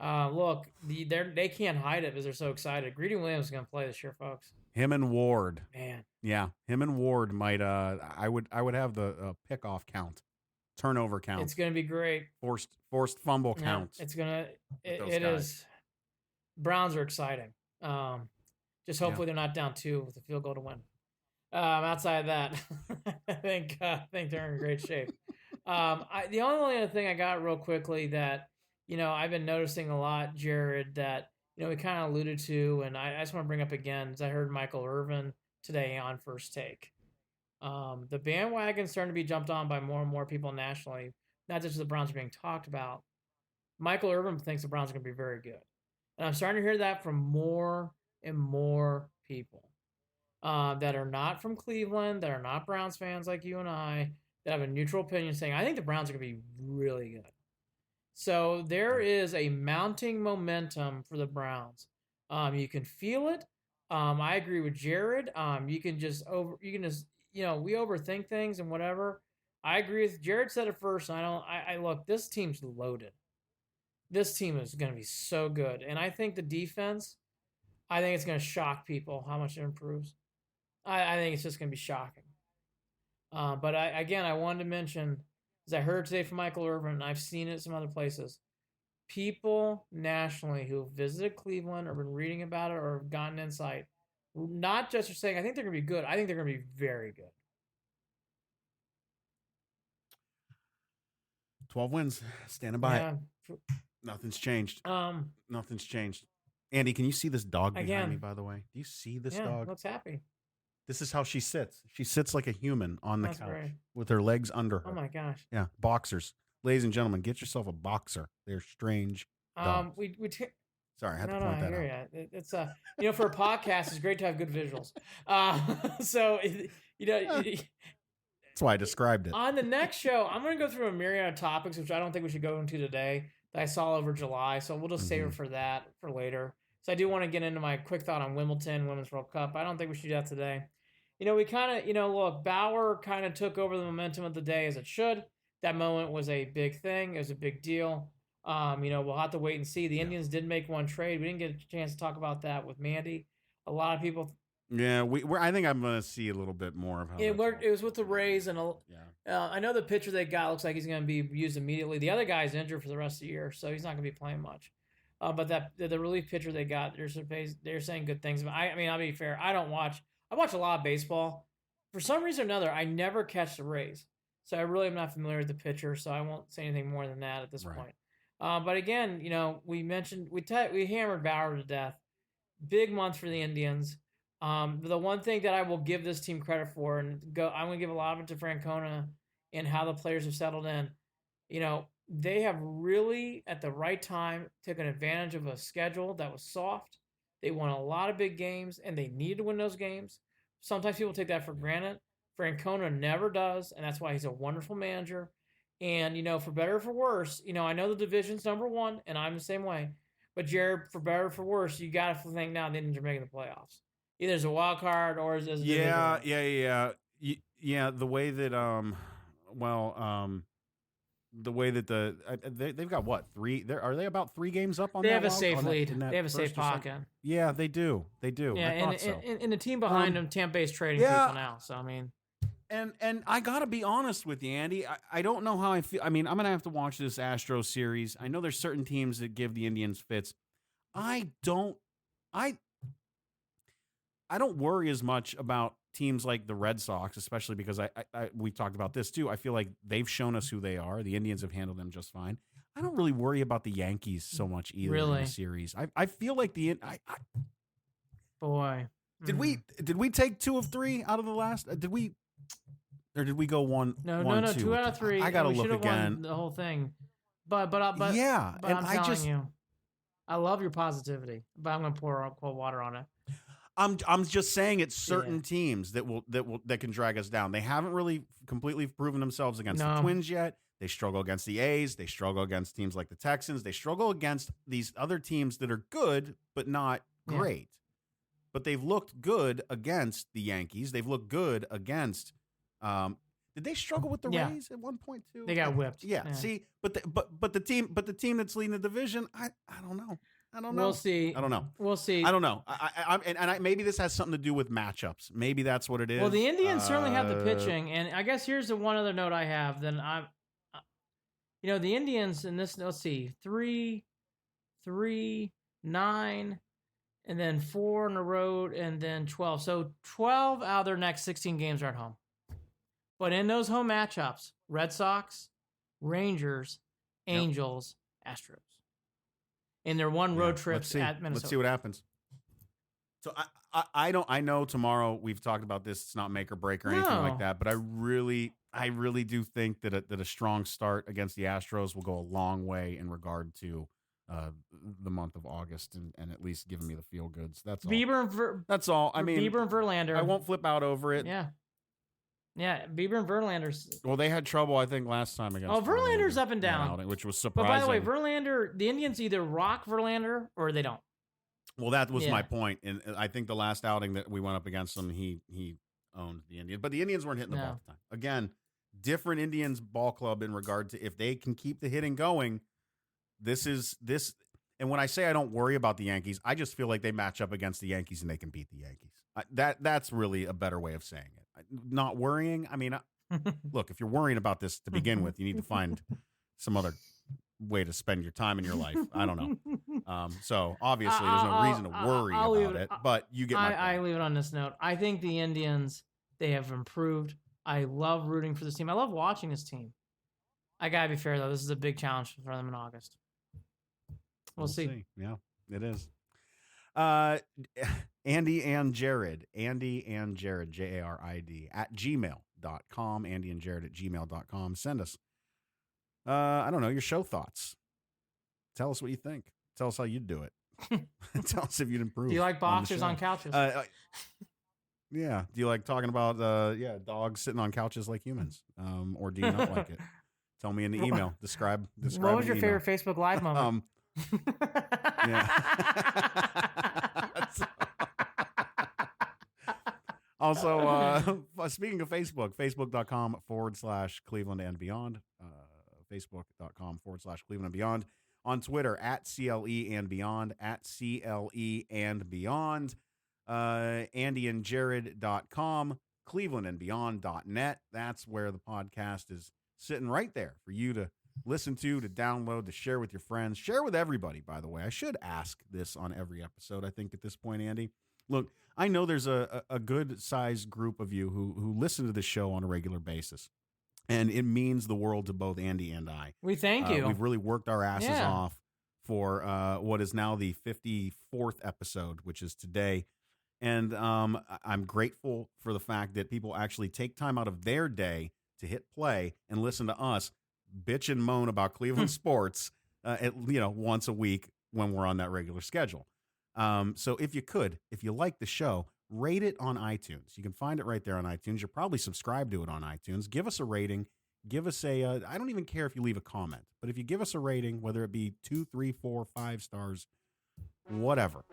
look, they can't hide it because they're so excited. Greedy Williams is going to play this year, folks. Him and Ward, man, yeah, him and Ward might. I would have the pick-off count, turnover count. It's going to be great. Forced fumble count. It's gonna. It is. Browns are exciting. Just hopefully they're not down 2 with a field goal to win. Outside of that, I think they're in great shape. The only other thing I got real quickly that, I've been noticing a lot, Jared, that, we kind of alluded to, and I just want to bring up again, is I heard Michael Irvin today on First Take. The bandwagon's starting to be jumped on by more and more people nationally, not just the Browns are being talked about. Michael Irvin thinks the Browns are going to be very good. And I'm starting to hear that from more and more people. That are not from Cleveland, that are not Browns fans like you and I, that have a neutral opinion saying, I think the Browns are going to be really good. So there is a mounting momentum for the Browns. You can feel it. I agree with Jared. We overthink things and whatever. I agree with Jared said it first. And look, this team's loaded. This team is going to be so good. And I think the defense, I think it's going to shock people how much it improves. I think it's just going to be shocking. But I wanted to mention, as I heard today from Michael Irvin, and I've seen it some other places, people nationally who have visited Cleveland or been reading about it or have gotten insight, not just are saying, I think they're going to be good. I think they're going to be very good. 12 wins. Standing by it. Nothing's changed. Nothing's changed. Andy, can you see this dog behind me, by the way? Do you see this dog? Looks happy. This is how she sits. She sits like a human on the couch with her legs under her. Oh, my gosh. Yeah, boxers. Ladies and gentlemen, get yourself a boxer. They're strange dogs. Sorry, I had to No, point I that hear out. you. It's for a podcast, it's great to have good visuals. So That's why I described it. on the next show, I'm going to go through a myriad of topics, which I don't think we should go into today, that I saw over July. So we'll just save it for that for later. So I do want to get into my quick thought on Wimbledon, Women's World Cup. I don't think we should do that today. We kind of, look, Bauer kind of took over the momentum of the day as it should. That moment was a big thing. It was a big deal. We'll have to wait and see. The Indians did make one trade. We didn't get a chance to talk about that with Mandy. A lot of people. Yeah, I think I'm going to see a little bit more of how it was with the Rays, and I know the pitcher they got looks like he's going to be used immediately. The other guy's injured for the rest of the year, so he's not going to be playing much. But the relief pitcher they got, they're saying good things. But I mean, I'll be fair. I watch a lot of baseball. For some reason or another, I never catch the Rays, so I really am not familiar with the pitcher. So I won't say anything more than that at this point. But again, we mentioned we hammered Bauer to death. Big month for the Indians. The one thing that I will give this team credit for, I'm going to give a lot of it to Francona and how the players have settled in. They have really, at the right time, taken advantage of a schedule that was soft. They won a lot of big games, and they needed to win those games. Sometimes people take that for granted. Francona never does, and that's why he's a wonderful manager. And, for better or for worse, I know the division's number one, and I'm the same way. But, Jared, for better or for worse, you got to think now the Indians are making the playoffs. Either as a wild card or as a division. Yeah. The way that the way that they've got what 3? Are they about 3 games up on? They that have a wild, safe lead. They have a safe pocket. Yeah, they do. Yeah, and the team behind them, Tampa Bay's trading people now. So I mean. And I got to be honest with you, Andy. I don't know how I feel. I mean, I'm going to have to watch this Astros series. I know there's certain teams that give the Indians fits. I don't worry as much about teams like the Red Sox, especially because we talked about this too. I feel like they've shown us who they are. The Indians have handled them just fine. I don't really worry about the Yankees so much either in the series. I feel like boy. Did we take 2 of 3 out of the last? Did we go 1? No, 2 out of 3. I gotta look again. Won the whole thing, but yeah, but and I'm telling you, I love your positivity, but I'm gonna pour cold water on it. I'm just saying it's certain teams that can drag us down. They haven't really completely proven themselves against the Twins yet. They struggle against the A's. They struggle against teams like the Texans. They struggle against these other teams that are good but not great. But they've looked good against the Yankees. They've looked good against. Did they struggle with the Rays at one point too? They got whipped. Yeah. See, but the team that's leading the division, I don't know. I don't know. We'll see. I don't know. We'll see. I don't know. Maybe this has something to do with matchups. Maybe that's what it is. Well, the Indians certainly have the pitching, and I guess here's the one other note I have. Then the Indians in this. Let's see, 3, 9, and then 4 on the road, and then 12. So 12 out of their next 16 games are at home. But in those home matchups, Red Sox, Rangers, Angels, Astros. In their one road trips at Minnesota. Let's see what happens. So I know tomorrow we've talked about this. It's not make or break or anything like that. But I really do think that a strong start against the Astros will go a long way in regard to the month of August and at least giving me the feel goods. That's all. That's all. I mean, Bieber and Verlander. I won't flip out over it. Yeah, Bieber and Verlander's. Well, they had trouble, I think, last time against. Oh, Verlander's up and down, outing, which was surprising. But by the way, Verlander, the Indians either rock Verlander or they don't. Well, that was my point, and I think the last outing that we went up against him, he owned the Indians, but the Indians weren't hitting the ball at the time. Again, different Indians ball club in regard to if they can keep the hitting going. This. And when I say I don't worry about the Yankees, I just feel like they match up against the Yankees and they can beat the Yankees. That's really a better way of saying it. Not worrying. I mean, look, if you're worrying about this to begin with, you need to find some other way to spend your time in your life. I don't know. So obviously there's no reason to worry about it, but you get my point. I leave it on this note. I think the Indians, they have improved. I love rooting for this team. I love watching this team. I gotta be fair though. This is a big challenge for them in August. We'll see. Yeah, it is. Andy and Jarid, Jarid, at gmail.com, Andy and Jarid at gmail.com. Send us, I don't know, your show thoughts. Tell us what you think. Tell us how you'd do it. Tell us if you'd improve. Do you like on the boxers show. on couches? Yeah. Do you like talking about dogs sitting on couches like humans? Or do you not like it? Tell me in the email. Describe. What was your favorite Facebook Live moment? Yeah. Also, speaking of Facebook, facebook.com/Cleveland and Beyond. Facebook.com/Cleveland and Beyond. On Twitter, @CLE and Beyond, @CLE and Beyond. AndyandJarid.com, ClevelandandBeyond.net. That's where the podcast is sitting right there for you to listen to download, to share with your friends, share with everybody, by the way. I should ask this on every episode, I think, at this point, Andy. Look, I know there's a good-sized group of you who listen to the show on a regular basis, and it means the world to both Andy and I. We thank you. We've really worked our asses off for what is now the 54th episode, which is today. And I'm grateful for the fact that people actually take time out of their day to hit play and listen to us bitch and moan about Cleveland sports once a week when we're on that regular schedule. So if you like the show, rate it on iTunes. You can find it right there on iTunes. You're probably subscribed to it on iTunes. Give us a rating. Give us I don't even care if you leave a comment, but if you give us a rating, whether it be 2, 3, 4, 5 stars, whatever,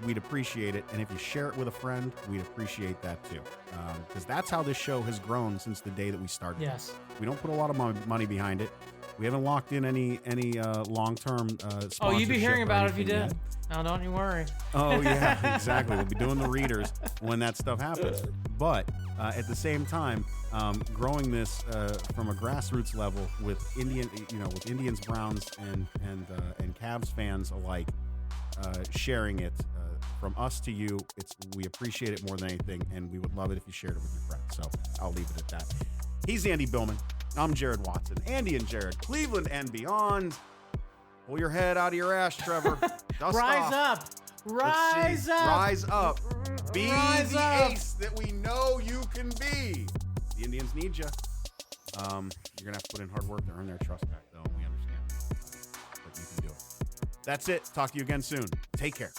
we'd appreciate it. And if you share it with a friend, we'd appreciate that too, because that's how this show has grown since the day that we started. Yes. We don't put a lot of money behind it. We haven't locked in any long-term sponsorship. Oh, you'd be hearing about it if you did. Yet. No, don't you worry. Oh, yeah, exactly. We'll be doing the readers when that stuff happens. But at the same time, growing this from a grassroots level with Indians, Browns, and Cavs fans alike, sharing it from us to you, we appreciate it more than anything, and we would love it if you shared it with your friends. So I'll leave it at that. He's Andy Billman. I'm Jarid Watson. Andy and Jarid, Cleveland and Beyond. Pull your head out of your ass, Trevor. Dust Rise off. up. Rise up. Rise up. Be Rise the up. ace that we know you can be. The Indians need you. You're going to have to put in hard work to earn their trust back, though. We understand. But you can do it. That's it. Talk to you again soon. Take care.